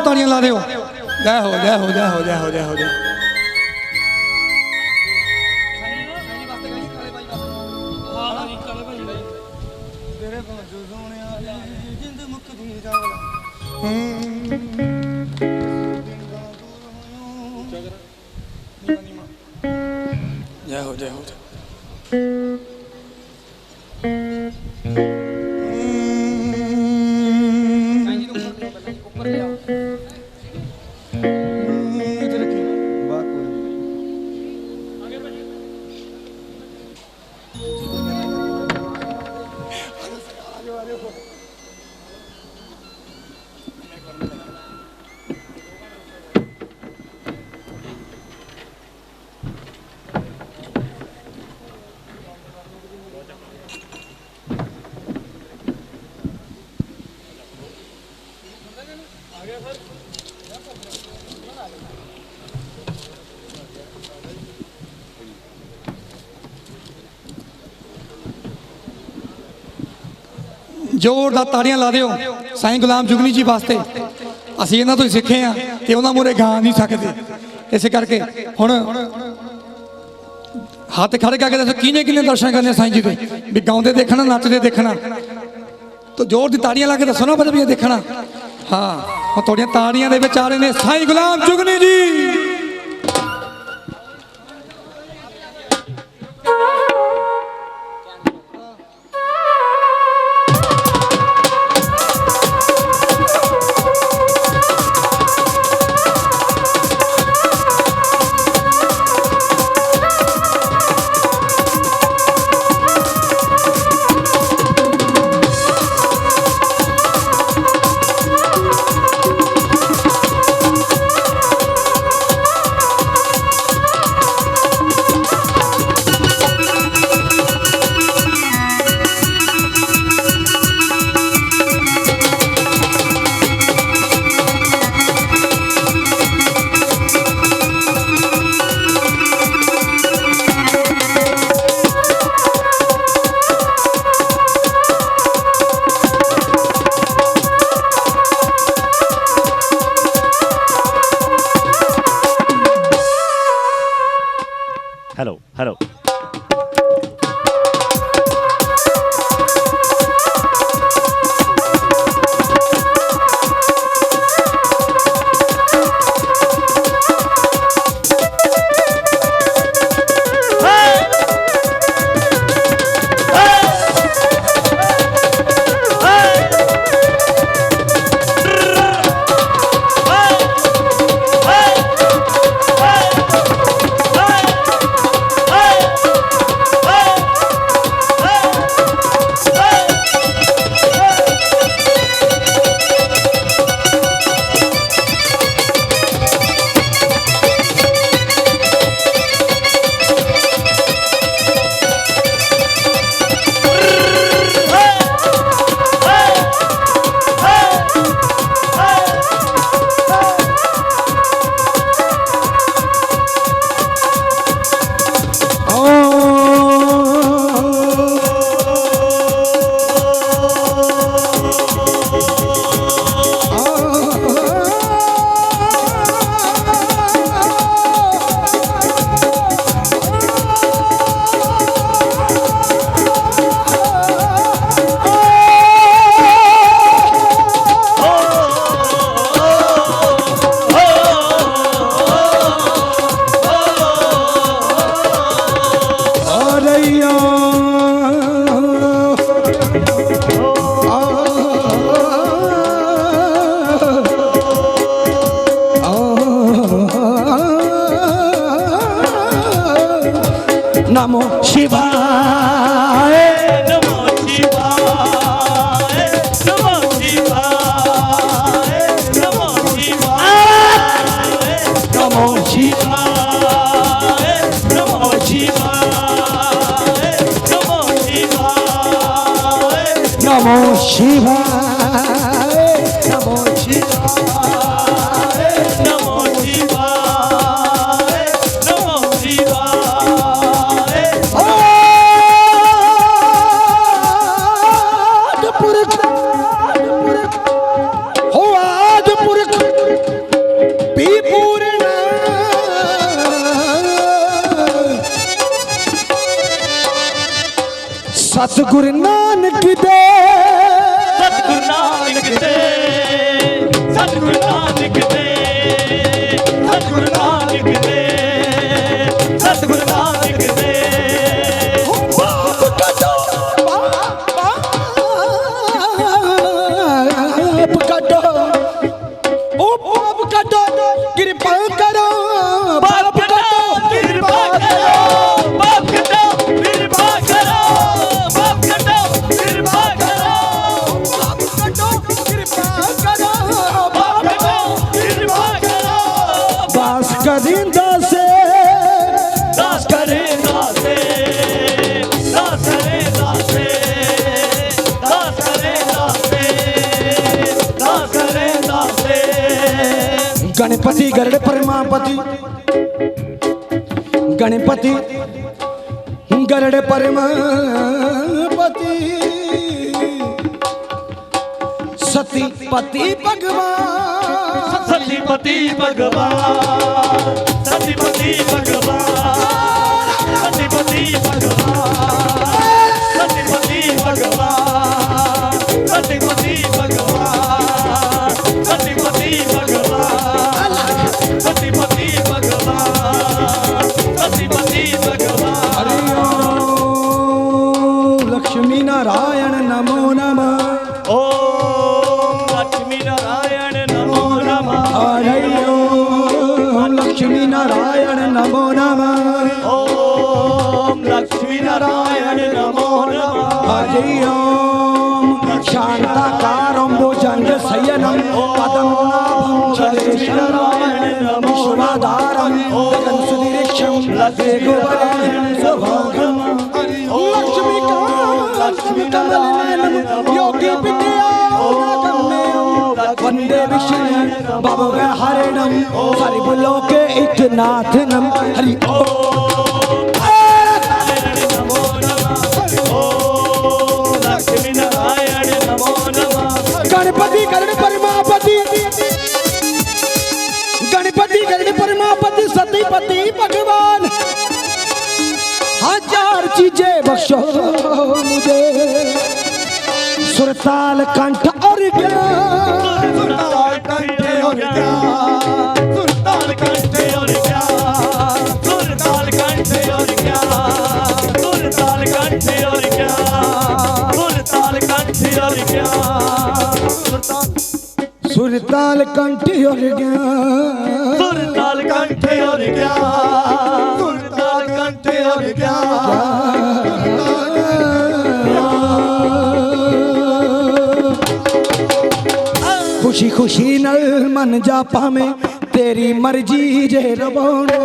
तालियां ला दियो। जय हो जय हो जय हो जय हो जय हो जय। जय हो जय हो जय। जोरदार ताड़ियां ला दियो साईं गुलाम जुगनी जी वास्ते। असीं इन्हां तों सीखे हैं कि उन्हां मूहरे गा नहीं सकते, इस करके हुण हाथ खड़े करके दसो किने किने दर्शन करने साईं जी दे, भी गाउंदे देखना नचदे देखना, तो जोर दी ताड़ियां ला के दसो ना भी देखना। हाँ हुण तुहाड़ियां ताड़ियां दे विच आ रहे ने साईं गुलाम जुगनी जी। Hello, hello. नमो शिवाय नमो शिवाय नमो शिवाय नमो शिवाय नमो शिवाय नमो शिवाय नमो शिवाय नमो शिवाय नमो शिवाय नमो शिवाय नमो शिवाय आद पुरख हो आद पुरख सतगुरु नानक दे सतगुरु नानक दे सतगुरु नानक दे सतगुरु नानक दे सतगुरु नानक दे पाप कटो ओ पाप कटो कृपा करो पाप कटो कृपा करो पाप कटो कृपा करो पाप कटो कृपा करो पाप कटो कृपा करो पाप कटो कृपा करो वास करिंदा से दास करे दासे दास करे दासे दास करे दासे दास करे दासे गणपति गरुड़ परमापति गणपति गरुड़ परमापति सतीपति भगवान सतीपति भगवान सतीपति भगवान सतीपति भगवान सतीपति भगवान सतीपति भगवान सतीपति भगवान सतीपति भगवान सतीपति भगवान हरि ओम लक्ष्मी नारायण नमो नमः ओम लक्ष्मी नारायण नमो नमः हरि ओम लक्ष्मी नारायण नमो नमः ओम लक्ष्मी नारायण नमो नमः हरि ओम शांताकारं भुजंग शयनं पद्मनाभं सुरेशं विश्वाधारं गगन सुदीर्घं लतेगोवरं सुभागं लक्ष्मीकान्तं योगी विद्यागम्यं वन्दे विष्णु भवहरणं सर्वलोके एकनाथनं हरि ओम नमो नमः ओम लक्ष्मी नारायण नमो नमः गणपति गरुड़ परमापति गणपति गरुड़ परमापति सतीपति भगवान हजार चीजें बख्शो मुझे सुरताल कंठ और ज्ञान सुरताल कंठे और ज्ञान सुरताल कंठे और ज्ञान सुरताल कंठे और ज्ञान सुरताल कंठे और ज्ञान सुरताल कंठे और ज्ञान सुरताल कंठ और ज्ञान सुरताल कंठे और ज्ञान सुरताल कंठे और खुशी खुशी नल मन जा पावे तेरी मर्जी जे रवाने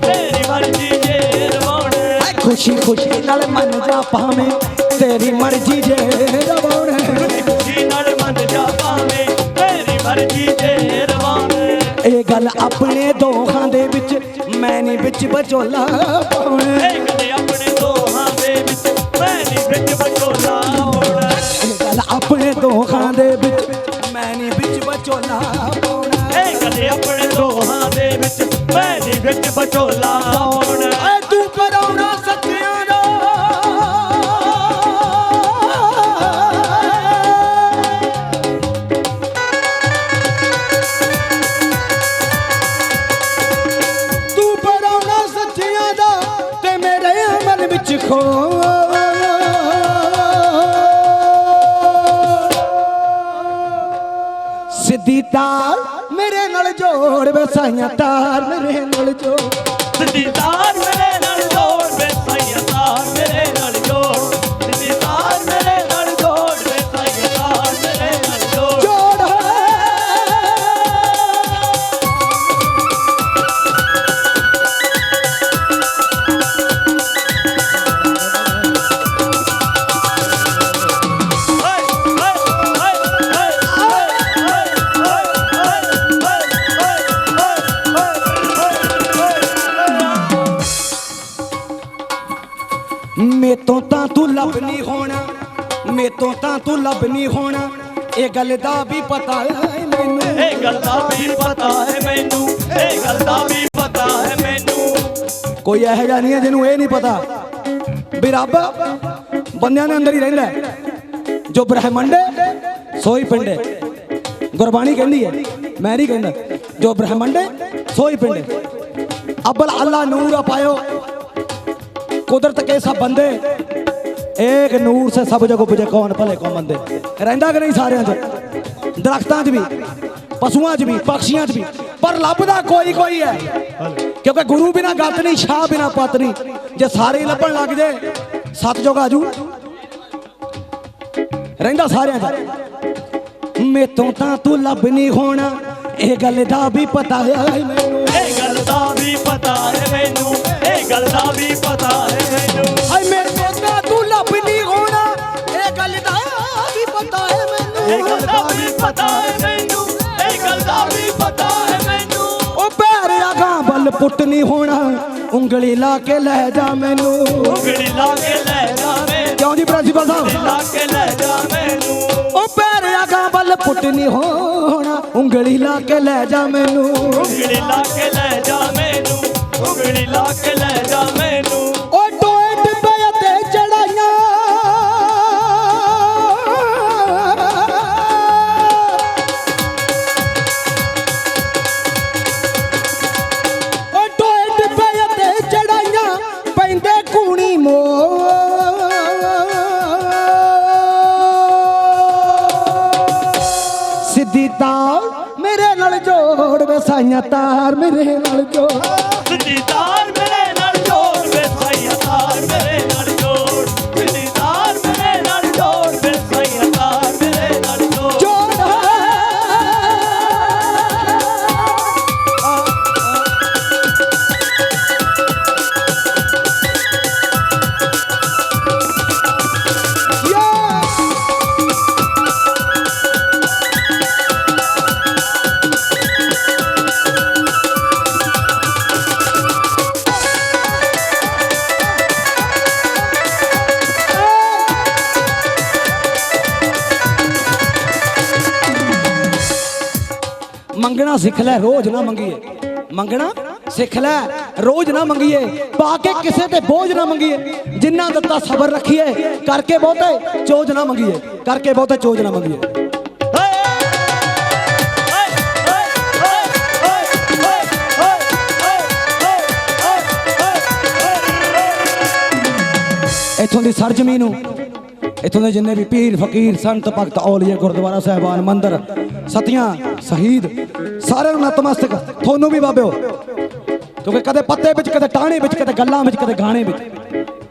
तेरी मर्जी जे रवाने खुशी खुशी नल मन जा पावे तेरी मर्जी जे रवाने खुशी नल मन जा पावे तेरी मर्जी जे रवाने ਇਹ ਗੱਲ ਆਪਣੇ ਦੋਹਾਂ ਦੇ ਵਿੱਚ ਮੈਂ ਨਹੀਂ ਵਿੱਚ ਵਿਚੋਲਾ ਪਾਉਣਾ ਇਹ ਗੱਲ ਆਪਣੇ ਦੋਹਾਂ ਦੇ ਵਿੱਚ ਮੈਂ ਨਹੀਂ ਵਿੱਚ ਵਿਚੋਲਾ ਪਾਉਣਾ ਇਹ ਗੱਲ ਆਪਣੇ ਦੋਹਾਂ ਦੇ ਵਿੱਚ ਮੈਂ ਨਹੀਂ ਵਿੱਚ ਵਿਚੋਲਾ ਪਾਉਣਾ ਇਹ ਗੱਲ ਆਪਣੇ ਦੋਹਾਂ ਦੇ ਵਿੱਚ ਮੈਂ ਨਹੀਂ ਵਿੱਚ ਵਿਚੋਲਾ ਪਾਉਣਾ ਐ ਤੂੰ ਕਰਾਉਣਾ ਸੱਚਿਆਂ ਦਾ ਤੂੰ ਕਰਾਉਣਾ ਸੱਚਿਆਂ ਦਾ ਤੇ ਮੇਰੇ ਮਨ ਵਿੱਚ ਖੋ ਸਿੱਧੀ ਤਾਰ ਮੇਰੇ ਨਾਲ ਜੋੜ ਵੇ ਸਾਈਆਂ ਤਾਰ ਮੇਰੇ ਨਾਲ ਜੋੜ ਸਿੱਧੀ ਤਾਰ ਮੇਰੇ ਨਾਲ ਜੋੜ ਵੇ ਸਾਈਆਂ ਤਾਰ ਮੇਰੇ ਨਾਲ ਜੋੜ ਸਿੱਧੀ ਤਾਰ ਮੇਰੇ ਨਾਲ ਜੋੜ ਵੇ ਸਾਈਆਂ ਤਾਰ ਮੇਰੇ ਨਾਲ ਜੋੜ ਜੋੜ ਮੇਤੋਂ ਤਾਂ ਤੂੰ ਲੱਭ ਨਹੀਂ ਹੋਣਾ ਮੇਤੋਂ ਤਾਂ ਤੂੰ ਲੱਭ ਨਹੀਂ ਹੋਣਾ ਇਹ ਗੱਲ ਦਾ ਵੀ ਪਤਾ ਹੈ ਮੈਨੂੰ ਇਹ ਗੱਲ ਦਾ ਵੀ ਪਤਾ ਹੈ ਮੈਨੂੰ ਇਹ ਗੱਲ ਦਾ ਵੀ ਪਤਾ ਹੈ ਮੈਨੂੰ ਕੋਈ ਇਹੋ ਜਿਹਾ ਨਹੀਂ ਹੈ ਜਿਹਨੂੰ ਇਹ ਨਹੀਂ ਪਤਾ ਵੀ ਰੱਬ ਬੰਦਿਆਂ ਦੇ ਅੰਦਰ ਹੀ ਰਹਿੰਦਾ ਹੈ। ਜੋ ਬ੍ਰਹਮੰਡ ਸੋਈ ਪਿੰਡ ਹੈ। ਗੁਰਬਾਣੀ ਕਹਿੰਦੀ ਹੈ, ਮੈਂ ਨਹੀਂ ਕਹਿੰਦਾ। ਜੋ ਬ੍ਰਹਮੰਡ सोई पिंड अब्बल अल्लाह नूर पायो कुदरत के सब बंदे एक नूर से सब जगह पुजे कौन भले कौन बंदे रहिंदा कि नहीं सारे दरख्तां च भी पशुआं च भी पक्षियां च भी पर लभदा कोई कोई है क्योंकि गुरु बिना गत नहीं शाह बिना पत नहीं जे सारे ही लभण लग जाए सतजुग आजू रहिंदा सारे मेतों तां तू लब नहीं होना ਇਹ ਗੱਲ ਦਾ ਵੀ ਪਤਾ ਹੈ ਮੈਨੂੰ ਇਹ ਗੱਲ ਦਾ ਵੀ ਪਤਾ ਹੈ ਮੈਨੂੰ ਇਹ ਗੱਲ ਦਾ ਵੀ ਪਤਾ ਹੈ ਮੈਨੂੰ ਹਾਏ ਮੇਰੇ ਕੋਲ ਤੂੰ ਲੱਭ ਨਹੀਂ ਹੋਣਾ ਇਹ ਗੱਲ ਦਾ ਵੀ ਪਤਾ ਹੈ ਮੈਨੂੰ ਇਹ ਗੱਲ ਦਾ ਵੀ ਪਤਾ ਹੈ ਮੈਨੂੰ ਇਹ ਗੱਲ ਦਾ ਵੀ ਪਤਾ ਹੈ ਮੈਨੂੰ ਉਹ ਪੈਰਿਆ ਗਾਂ ਵੱਲ ਪੁੱਟ ਨਹੀਂ ਹੋਣਾ ਉਂਗਲੀ ਲਾ ਕੇ ਲੈ ਜਾ ਮੈਨੂੰ ਉਂਗਲੀ ਲਾ ਕੇ ਲੈ ਜਾ ਮੈਨੂੰ ਕਿਉਂ ਜੀ ਪ੍ਰਿੰਸੀਪਲ ਸਾਹਿਬ ਲਾ ਕੇ ਲੈ ਜਾ ਮੈਨੂੰ ਉਹ ਪੈਰਿਆ ਗਾਂ ਵੱਲ ਪੁੱਟ ਨਹੀਂ ਹੋਣਾ ਉਂਗਲੀ ਲਾ ਕੇ ਲੈ ਜਾ ਮੈਨੂੰ ਉਂਗਲੀ ਲਾ ਕੇ ਲੈ ਜਾ ਮੈਨੂੰ ਉਂਗਲੀ ਲਾ ਕੇ ਲੈ ਜਾ ਮੈਨੂੰ ਉਹ ਟੋਏ ਟਿੱਬੇ ਤੇ ਚੜਾਈਆਂ ਉਹ ਟੋਏ ਟਿੱਬੇ ਤੇ ਚੜਾਈਆਂ ਪੈਂਦੇ ਕੂਣੀ ਮੋ ਸਿੱਧੀ ਤਾਰ ਮੇਰੇ ਨਾਲ ਜੋੜ ਵੇ ਸਾਈਆਂ ਤਾਰ ਮੇਰੇ ਨਾਲ ਜੋੜ ਸਿੱਧੀ ਤਾਰ ਮੇਰੇ ਨਾਲ ਜੋੜ ਵੇ ਸਾਈਆਂ ਤਾਰ ਮੇਰੇ ਨਾਲ ਜੋੜ ਸਿੱਧੀ ਤਾਰ ਮੇਰੇ ਨਾਲ ਜੋੜ ਵੇ ਸਾਈਆਂ ਤਾਰ ਮੇਰੇ ਨਾਲ ਜੋੜ ਜੋੜ ਮੰਗਣਾ ਸਿੱਖ ਲੈ ਰੋਜ਼ ਨਾ ਮੰਗੀਏ ਮੰਗਣਾ ਸਿੱਖ ਲੈ ਰੋਜ਼ ਨਾ ਮੰਗੀਏ ਪਾ ਕੇ ਕਿਸੇ ਤੇ ਬੋਝ ਨਾ ਮੰਗੀਏ ਜਿੰਨਾ ਦਿੱਤਾ ਸਬਰ ਰੱਖੀਏ ਕਰਕੇ ਬਹੁਤੇ ਚੋਜ ਨਾ ਮੰਗੀਏ ਕਰਕੇ ਬਹੁਤੇ ਚੋਜ ਨਾ ਮੰਗੀਏ ਇੱਥੋਂ ਦੀ ਸਰਜ਼ਮੀਨ ਨੂੰ ਇੱਥੋਂ ਦੇ ਜਿੰਨੇ ਵੀ ਪੀਰ ਫਕੀਰ ਸੰਤ ਭਗਤ ਔਲੀਏ ਗੁਰਦੁਆਰਾ ਸਾਹਿਬਾਨ ਮੰਦਰ ਸਤੀਆਂ ਸ਼ਹੀਦ ਸਾਰਿਆਂ ਨੂੰ ਨਤਮਸਤਕ ਤੁਹਾਨੂੰ ਵੀ ਬਾਬਿਓ ਕਿਉਂਕਿ ਕਦੇ ਪੱਤੇ ਵਿੱਚ ਕਦੇ ਟਾਹਣੇ ਵਿੱਚ ਕਦੇ ਗੱਲਾਂ ਵਿੱਚ ਕਦੇ ਗਾਣੇ ਵਿੱਚ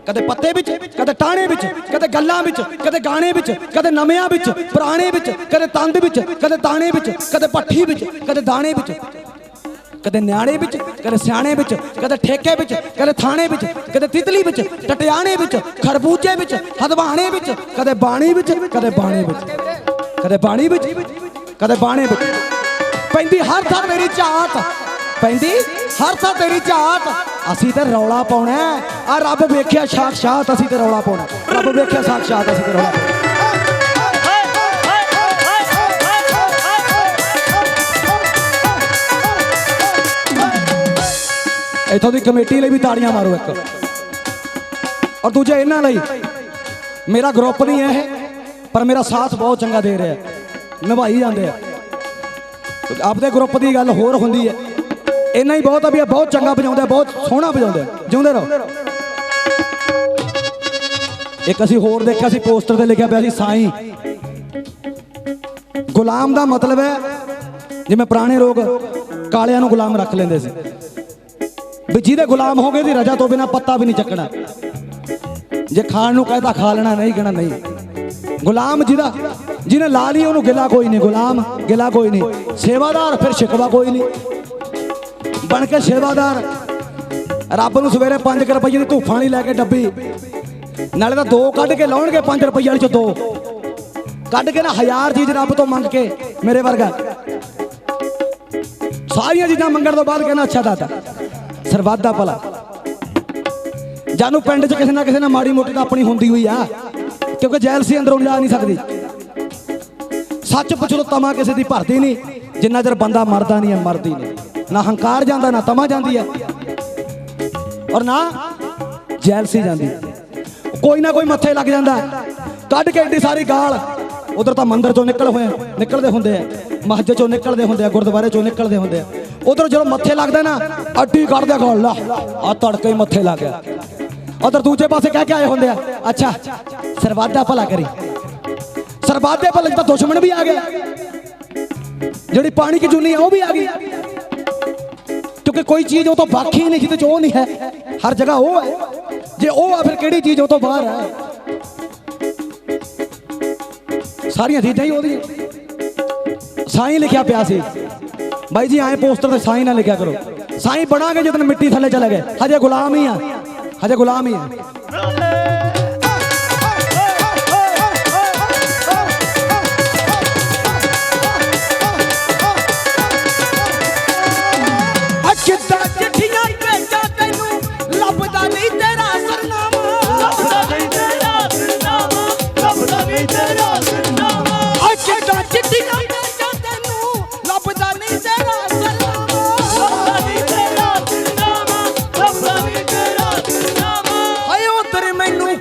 ਕਦੇ ਪੱਤੇ ਵਿੱਚ ਕਦੇ ਟਾਹਣੇ ਵਿੱਚ ਕਦੇ ਗੱਲਾਂ ਵਿੱਚ ਕਦੇ ਗਾਣੇ ਵਿੱਚ ਕਦੇ ਨਵਿਆਂ ਵਿੱਚ ਪੁਰਾਣੇ ਵਿੱਚ ਕਦੇ ਤੰਦ ਵਿੱਚ ਕਦੇ ਤਾਣੇ ਵਿੱਚ ਕਦੇ ਪੱਠੀ ਵਿੱਚ ਕਦੇ ਦਾਣੇ ਵਿੱਚ ਕਦੇ ਨਿਆਣੇ ਵਿੱਚ ਕਦੇ ਸਿਆਣੇ ਵਿੱਚ ਕਦੇ ਠੇਕੇ ਵਿੱਚ ਕਦੇ ਥਾਣੇ ਵਿੱਚ ਕਦੇ ਤਿਤਲੀ ਵਿੱਚ ਟਟਿਆਣੇ ਵਿੱਚ ਖਰਬੂਜੇ ਵਿੱਚ ਹਦਵਾਣੇ ਵਿੱਚ ਕਦੇ ਬਾਣੀ ਵਿੱਚ ਕਦੇ ਬਾਣੇ ਵਿੱਚ ਕਦੇ ਬਾਣੀ ਵਿੱਚ ਕਦੇ ਬਾਣੇ ਵਿੱਚ ਪੈਂਦੀ ਹਰ ਥਾਂ ਮੇਰੀ ਝਾਤ ਪੈਂਦੀ ਹਰ ਥਾਂ ਤੇਰੀ ਝਾਤ ਅਸੀਂ ਤੇ ਰੌਲਾ ਪਾਉਣਾ ਆ ਰੱਬ ਵੇਖਿਆ ਸਾਖਸ਼ਾਤ ਅਸੀਂ ਤੇ ਰੌਲਾ ਪਾਉਣਾ ਰੱਬ ਵੇਖਿਆ ਸਾਖਸ਼ਾਤ ਅਸੀਂ ਤੇ ਰੌਲਾ ਪਾਉਣਾ ਇੱਥੋਂ ਦੀ ਕਮੇਟੀ ਲਈ ਵੀ ਤਾੜੀਆਂ ਮਾਰੋ ਇੱਕ ਔਰ ਦੂਜਾ ਇਹਨਾਂ ਲਈ ਮੇਰਾ ਗਰੁੱਪ ਨਹੀਂ ਹੈ ਇਹ ਪਰ ਮੇਰਾ ਸਾਥ ਬਹੁਤ ਚੰਗਾ ਦੇ ਰਿਹਾ ਨਿਭਾਈ ਜਾਂਦੇ ਆ ਆਪਦੇ ਗਰੁੱਪ ਦੀ ਗੱਲ ਹੋਰ ਹੁੰਦੀ ਹੈ ਇੰਨਾ ਹੀ ਬਹੁਤ ਆ ਵੀ ਇਹ ਬਹੁਤ ਚੰਗਾ ਵਜਾਉਂਦੇ ਬਹੁਤ ਸੋਹਣਾ ਵਜਾਉਂਦੇ ਜਿਉਂਦੇ ਰਹੋ ਇੱਕ ਅਸੀਂ ਹੋਰ ਦੇਖਿਆ ਸੀ ਪੋਸਟਰ ਤੇ ਲਿਖਿਆ ਪਿਆ ਸੀ ਸਾਈਂ ਗੁਲਾਮ ਦਾ ਮਤਲਬ ਹੈ ਜਿਵੇਂ ਪੁਰਾਣੇ ਲੋਕ ਕਾਲਿਆਂ ਨੂੰ ਗੁਲਾਮ ਰੱਖ ਲੈਂਦੇ ਸੀ ਵੀ ਜਿਹਦੇ ਗੁਲਾਮ ਹੋ ਗਏ ਦੀ ਰਜਾ ਤੋਂ ਬਿਨਾ ਪੱਤਾ ਵੀ ਨਹੀਂ ਚੱਕਣਾ ਜੇ ਖਾਣ ਨੂੰ ਕਹੇ ਤਾਂ ਖਾ ਲੈਣਾ ਨਹੀਂ ਕਹਿਣਾ ਨਹੀਂ ਗੁਲਾਮ ਜਿਹਨੇ ਲਾ ਲਈ ਉਹਨੂੰ ਗਿਲਾ ਕੋਈ ਨਹੀਂ ਗੁਲਾਮ ਗਿਲਾ ਕੋਈ ਨਹੀਂ ਸੇਵਾਦਾਰ ਫਿਰ ਸ਼ਿਕਵਾ ਕੋਈ ਨਹੀਂ ਬਣ ਕੇ ਸੇਵਾਦਾਰ ਰੱਬ ਨੂੰ ਸਵੇਰੇ 5 ਰੁਪਏ ਦੀ ਧੂਫਾਂ ਵਾਲੀ ਲੈ ਕੇ ਡੱਬੀ ਨਾਲੇ ਤਾਂ 2 ਕੱਢ ਕੇ ਲਾਉਣਗੇ 5 ਰੁਪਏ ਵਾਲੀ ਚ 2 ਕੱਢ ਕੇ ਨਾ 1000 ਚੀਜ਼ ਰੱਬ ਤੋਂ ਮੰਗ ਕੇ ਮੇਰੇ ਵਰਗਾ ਸਾਰੀਆਂ ਚੀਜ਼ਾਂ ਮੰਗਣ ਤੋਂ ਬਾਅਦ ਕਹਿੰਦਾ ਅੱਛਾ ਦਾਤਾ ਸਰਬੱਤ ਦਾ ਭਲਾ ਜਾਨੂੰ ਪਿੰਡ 'ਚ ਕਿਸੇ ਨਾ ਕਿਸੇ ਨਾਲ ਮਾੜੀ ਮੋਟੀ ਤਾਂ ਆਪਣੀ ਹੁੰਦੀ ਹੋਈ ਆ ਕਿਉਂਕਿ ਜੈਲਸੀ ਅੰਦਰੋਂ ਜਾ ਨਹੀਂ ਸਕਦੀ ਸੱਚ ਪੁੱਛੋ ਤਮਾ ਕਿਸੇ ਦੀ ਭਰਦੀ ਨਹੀਂ ਜਿੰਨਾ ਚਿਰ ਬੰਦਾ ਮਰਦਾ ਨਹੀਂ ਹੈ ਮਰਦੀ ਨਹੀਂ ਨਾ ਹੰਕਾਰ ਜਾਂਦਾ ਨਾ ਤਮਾ ਜਾਂਦੀ ਹੈ ਔਰ ਨਾ ਜੈਲਸੀ ਜਾਂਦੀ कोई ना कोई मत्थे लग जाता है, कढ़ के एडी सारी गाल। उधर तो मंदिर चों निकलते होंगे, मस्जिद चों निकलते होंगे, गुरुद्वारे चों निकलते होंगे। उधर जो मत्थे लगता ना अड्डी कढ़ दे गाल ला आ तड़के ही मत्थे लग गया। उधर दूजे पासे कह के आए होंगे अच्छा सरवादा भला करी, सरवादे भले तो दुश्मन भी आ गया, जी पानी की चुनी है वो भी आ गई, क्योंकि कोई चीज वो तो बाकी नहीं थी, जो नहीं है हर जगह वो है, जे वो आ फिर केड़ी चीज वो तो बाहर है। सारिया चीजा ही ओदी साई लिखा पिया सी भाई जी, आए पोस्टर से साई ना लिखा करो, साई बना के जितने मिट्टी थले चले गए, हजे गुलाम ही है, हजे गुलाम ही है।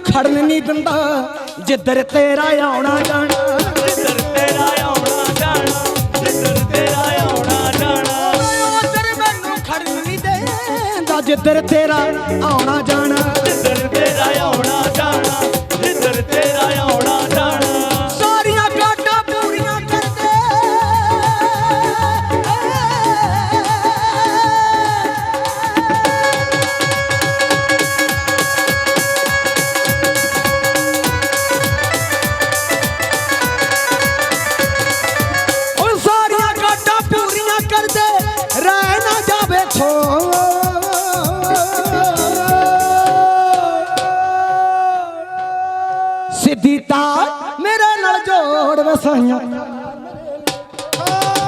खड़न नहीं दिंदा जिधर तेरा आउणा जाना, जिधर तेरा आउणा जाना, जिधर तेरा आउणा जाना। उधर मैनू खड़न नहीं देंदा जिधर तेरा आउणा जाना, जिधर तेरा आउणा जाना, जिधर तेरा आउणा जाना। सारियां काटा पूरियां कर दे सिद्धी तार मेरे नाल जोड़ वसाइया,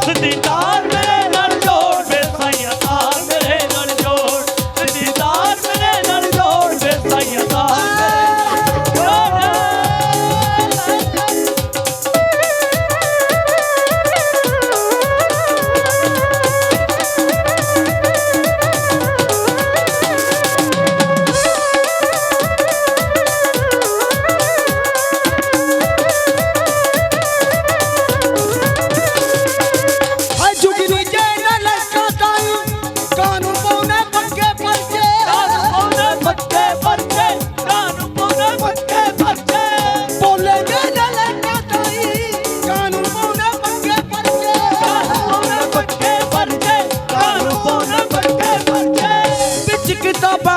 सिद्धी तार मेरे नाल जोड़ वे साईं, तार मेरे नाल जोड़, सिद्धी तार मेरे नाल जोड़ वे साईं, तार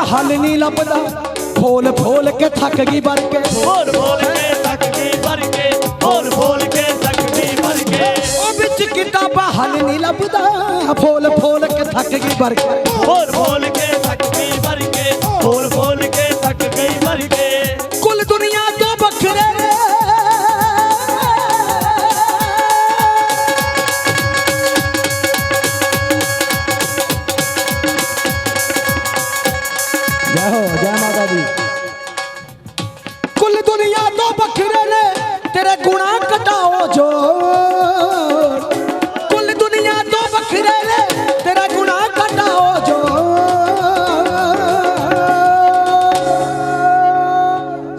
हल नहीं लभदा, फोल फोल के थक गई भर के, बोल बोल के थक गई भर के, बोल बोल के थक गई भर के। ओ बिच किताबा हल नहीं लभदा, फोल फोल के थक गई भर के, बोल बोल के थक गई भर के, बोल बोल के थक गई भर के। कुल दुनिया तो बखरे जय माता दी। कुल दुनिया तो बखरे ने तेरे गुणा कटाओ जो, कुल दुनिया तो बखरे ने तेरा गुणा कटाओ जो।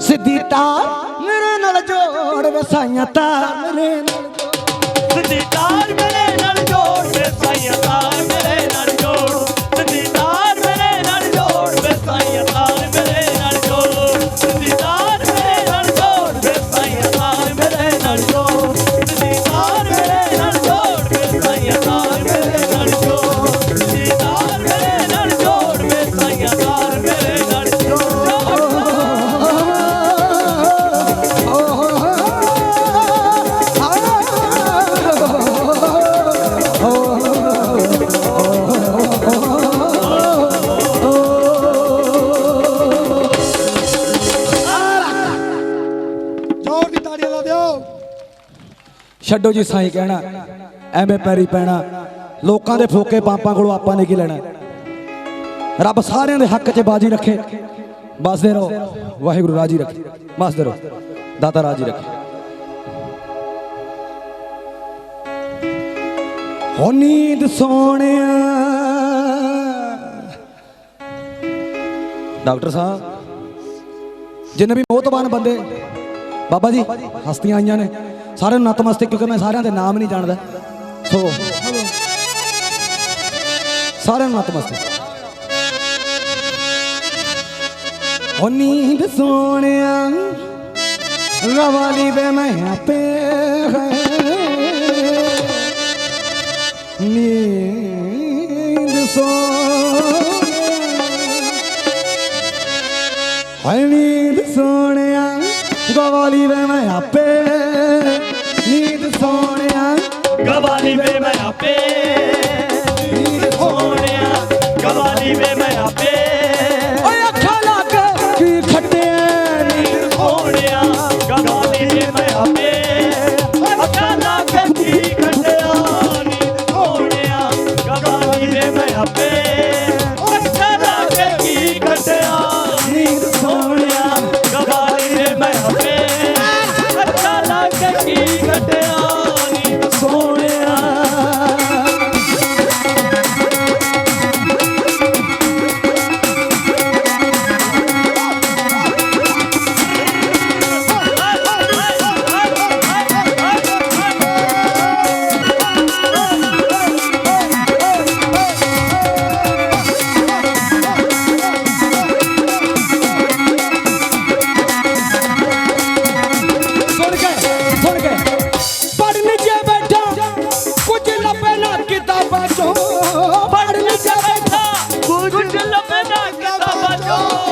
सिद्धी तार मेरे नाल जोड़ वसाइया, तार मेरे नाल सिद्धी तार मेरे नाल जोड़ वे साईं, तार मेरे नाल जोड़, सिद्धी तार मेरे नाल जोड़ वे साईं, तार मेरे नाल जोड़, सिद्धी तार मेरे नाल जोड़ वे साईं, तार मेरे नाल जोड़, सिद्धी तार मेरे नाल जोड़ वे साईं, तार मेरे नाल जोड़, सिद्धी तार मेरे नाल जोड़ वे साईं, तार मेरे नाल जोड़। छड्डो जी साईं कहना, एवें पैरी पैना, लोकां दे फोके पापां कोलों आपां ने की लेना। रब सारियां दे हक च बाजी रखे, बसदे रहो, वाहिगुरू राजी रखे, बसदे रहो, दाता राजी रखे। हो नींद सोनिया डॉक्टर साहब जिन्हें भी मौत ਮੋਤਬਾਨ ਬੰਦੇ ਬਾਬਾ ਜੀ ਹਸਤੀਆਂ ਆਈਆਂ ਨੇ ਸਾਰਿਆਂ ਨੂੰ ਨਤਮਸਤਕ ਕਿਉਂਕਿ ਮੈਂ ਸਾਰਿਆਂ ਦੇ ਨਾਮ ਨਹੀਂ ਜਾਣਦਾ ਸੋ ਸਾਰਿਆਂ ਨੂੰ ਨਤਮਸਤਕ ਉਹ ਨੀਂਦ ਸੋਹਣਿਆ ਰਵਾਲੀ ਵੇ ਮੈਂ ਆਪੇ नींद नींद सोने गवाली वे मैं आपे नींद सोने गवाली वे मैं आपे नींद सोने गवाली वे मैं आपे अखा लग की खट्टे नींद सोने गवाली वे मैं आपे अखा लग की खट्टे आपे अच्छा लागे की खटिया नींद सोनिया गवाली रे मैं आपे अच्छा लागे की खटिया नींद सोनिया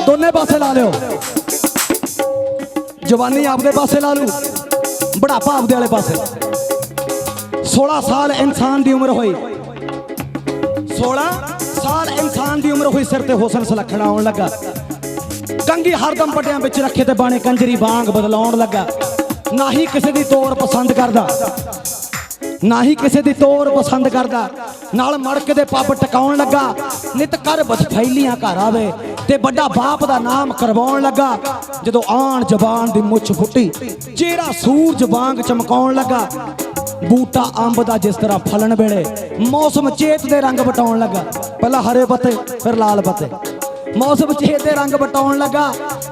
दोने पासे ला लियो जवानी आपदे पासे ला लू बुढ़ापा आपदे वाले पासे 16 साल इंसान की उम्र हुई 16 साल इंसान की उम्र हुई सिर ते हुसन सलखना आउण लगा कंगी हरदम पटियां विच रखे ते बाणे कंजरी बांग बदलाउण लगा ना ही किसी दी तोड़ पसंद करदा ना ही किसी दी तोड़ पसंद करदा नाल मड़के दे पब टकाउण लगा नित कर बथैलियां घर आवे ते बड़ा बाप दा नाम करवाउण लगा जदों आण जबान दी मुछ फुटी चेहरा सूरज वांग चमकाउण लगा बूटा अंब दा जिस तरह फलन वेले मौसम चेत दे रंग बटाउण लगा पहला हरे पत्ते फिर लाल पत्ते मौसम चेत दे रंग बटाउण लगा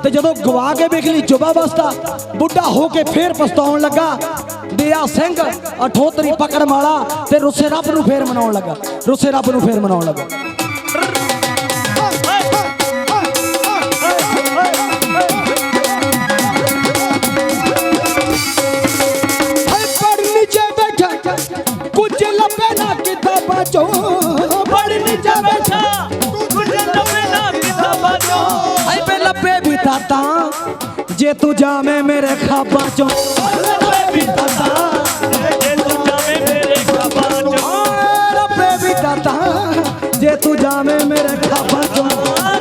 ते जदों गवा के बिखली जुबा बसता बुढ़ा हो के फिर पछताउण लगा दिया सिंह अठोतरी पकड़ माला ते रुसे रब नूं फेर मनाउण लगा रुसे रब नूं फेर मनाउण लगा कुछ लपे ना किताबां चो पढ़ नीचे बैठा कुछ लपे ना किताबां चो हाय पे लपे भी ताता जे तू जामे मेरे ख्वाबां चो लपे भी ताता जे तू जामे मेरे ख्वाबां चो लपे भी ताता जे तू जामे मेरे ख्वाबां चो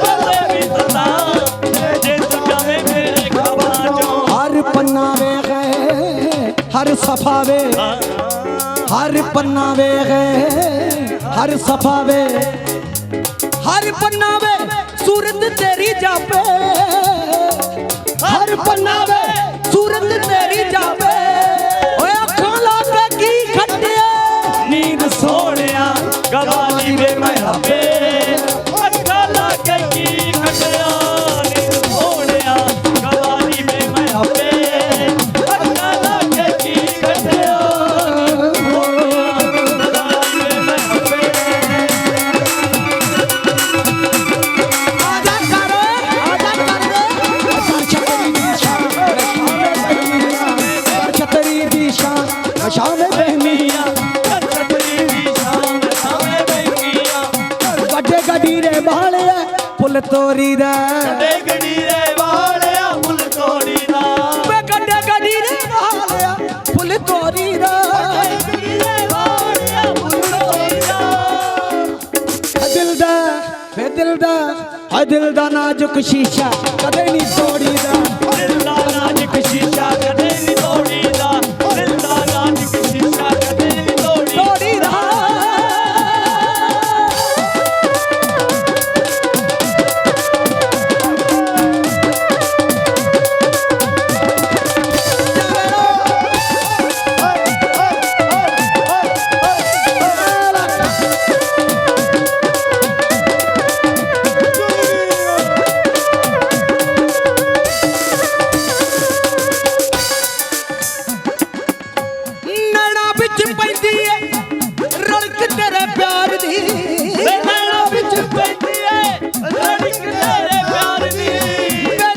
लपे भी ताता जे तू जामे मेरे ख्वाबां चो हर पन्ना वे गए हर सफा वे हर पन्ना वे गए हर सफा वे हर पन्ना वे सूरत तेरी जापे हर पन्ना वे सूरत तेरी जापे ओए अखां लाके की खट्टिया नींद सोनिया गवाली वे मैं आपे अच्छा लागे की खटिया नींद सोनिया गवाली वे मैं आपे अच्छा लागे की खटिया शाम बहनिया गड्डे गड्डी रे बाले पुल तोरी दा गड्डी रे वालिया पुल तोड़ी दा गड्डे गड्डी रे बाले पुल तोरी दा गड्डी रे वालिया पुल तोड़ी दा दिल दा नाजुक शीशा कदे नहीं तोड़ी दा दिल दा नाजुक शीशा कदे नहीं तोड़ी दा दिल दा नाजुक शीशा कदे नहीं तोड़ी दा ਵਿੱਚ ਪੈਂਦੀ ਏ ਰੜਕ ਤੇਰੇ ਪਿਆਰ ਦੀ ਵੇ ਨੈਣਾ ਵਿੱਚ ਪੈਂਦੀ ਏ ਰੜਕ ਤੇਰੇ ਪਿਆਰ ਦੀ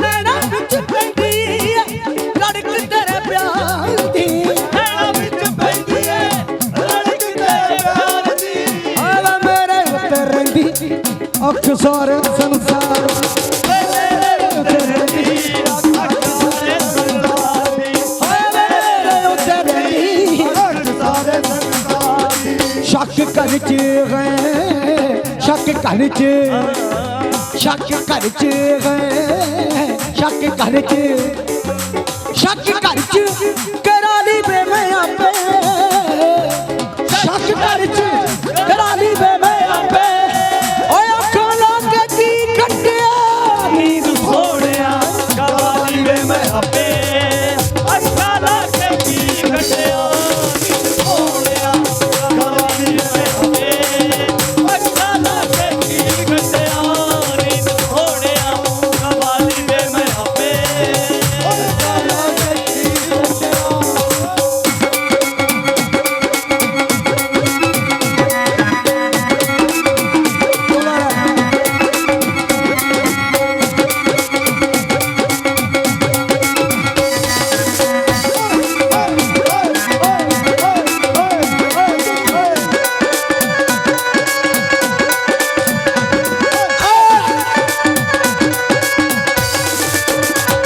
ਨੈਣਾ ਵਿੱਚ ਪੈਂਦੀ ਏ ਰੜਕ ਤੇਰੇ ਪਿਆਰ ਦੀ ਨੈਣਾ ਵਿੱਚ ਪੈਂਦੀ ਏ ਰੜਕ ਤੇਰੇ ਪਿਆਰ ਦੀ ਆਵਾ ਮੇਰੇ ਉੱਤੇ ਰਹਿੰਦੀ ਅੱਖ ਸਾਰੇ ਸੰਸਾਰ ਵੇ ਮੇਰੇ ਉੱਤੇ ਰਹਿੰਦੀ ਅੱਖ ਸਾਰੇ ਸੰਸਾਰ ਦੀ ਹਾਏ ਮੇਰੇ ਉੱਤੇ ਰਹਿੰਦੀ ਅੱਖ ਸਾਰੇ ਸੰਸਾਰ ਦੀ ਸ਼ੱਕ ਕਰ ਚ ਗਏ ਸ਼ੱਕ ਕਰ ਚ ਸ਼ੱਕ ਕਰ ਚ ਗਏ ਸ਼ੱਕ ਕਰ ਚ ਸ਼ੱਕ ਕਰ ਚ ਕਰਾ ਲਈ ਵੇ ਮੈਂ ਆਪੇ ਸ਼ੱਕ ਕਰ ਚ ਕਰਾ ਲਈ ਵੇ ਮੈਂ ਆਪੇ ਓਏ ਅੱਖਾਂ ਲਾ ਕੇ ਕੀ ਕੱਟਿਆ ਨੀਂਦ ਸੋਹਣਿਆ ਕਵਾਲੀ ਵੇ ਮੈਂ ਆਪੇ ਅੱਖਾਂ ਲਾ ਕੇ ਕੀ ਕੱਟਿਆ ਨੀਂਦ ਸੋਹਣਿਆ ਕਵਾਲੀ ਵੇ ਮੈਂ ਆਪੇ ਅੱਖਾਂ ਲਾ ਕੇ ਕੀ ਕੱਟਿਆ ਨੀਂਦ ਸੋਹਣਿਆ ਕਵਾਲੀ ਵੇ ਮੈਂ ਆਪੇ ਅੱਖਾਂ ਲਾ ਕੇ ਕੀ ਕੱਟਿਆ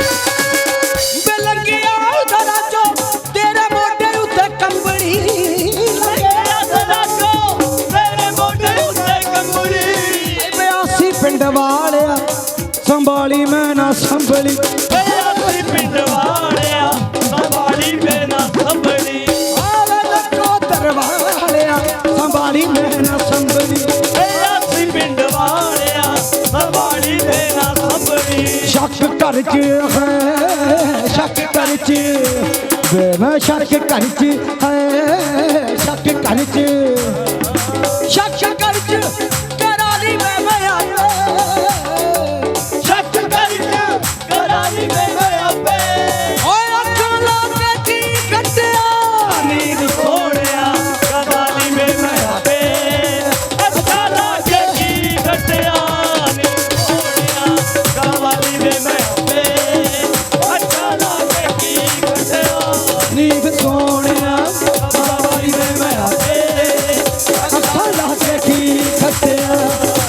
ਵੇ ਲੱਗਿਆ ਉਧਰਾ ਚੋ ਤੇਰੇ ਮੋਢੇ ਉੱਤੇ ਕੰਬਣੀ ਲੱਗਿਆ ਸਦਾ ਕੋ ਤੇਰੇ ਮੋਢੇ ਉੱਤੇ ਕੰਬਣੀ ਬਿਆਸੀ ਪਿੰਡ ਵਾਲਿਆ ਸੰਭਾਲੀ ਮੈਂ ਨਾ ਸੰਭਲੀ ਅਸੀਂ ਪਿੰਡ ਵਾਲਿਆ ਸੰਭਾਲੀ ਵੇ ਨਾ ਸੰਭਲੀ ਆਵੇ ਲੱਕੋ ਦਰਵਾਲਿਆ ਸੰਭਾਲੀ ਮੈਂ ਨਾ ਸੰਭਲੀ ਅਸੀਂ ਪਿੰਡ ਵਾਲਿਆ ਸੰਭਾਲੀ ਵੇ ਨਾ ਸੰਭਲੀ ਸ਼ੱਕ ਕਰ ਚ ਹੈ ਸ਼ੱਕ ਕਰ ਚ ਵੇ ਮੈਂ ਸ਼ੱਕ ਕਰ ਚ ਹੈ ਸ਼ੱਕ ਕਰ ਚ ਸ਼ੱਕ ਕਰ ਚ ਕਰਾ ਲਈ ਮੈਂ ਆਪੇ ਸ਼ੱਕ ਕਰਕੇ ਕਰਾਲੀ ਵੇ ਮੈਂ ਆਪੇ ਓਏ ਅੱਖਾਂ ਲਾ ਕੇ ਕੀ ਕੱਟਿਆ ਨੀਂਦ ਸੋਹਣਿਆ ਕਵਾਲੀ ਵੇ ਮੈਂ ਆਪੇ ਅੱਖਾਂ ਲਾ ਕੇ ਕੀ ਕੱਟਿਆ ਨੀਂਦ ਸੋਹਣਿਆ ਕਵਾਲੀ ਵੇ ਮੈਂ ਆਪੇ ਅੱਖਾਂ ਲਾ ਕੇ ਕੀ ਕੱਟਿਆ ਨੀਂਦ ਸੋਹਣਿਆ ਕਵਾਲੀ ਵੇ ਮੈਂ ਆਪੇ ਅੱਖਾਂ ਲਾ ਕੇ ਕੀ ਖੱਟਿਆ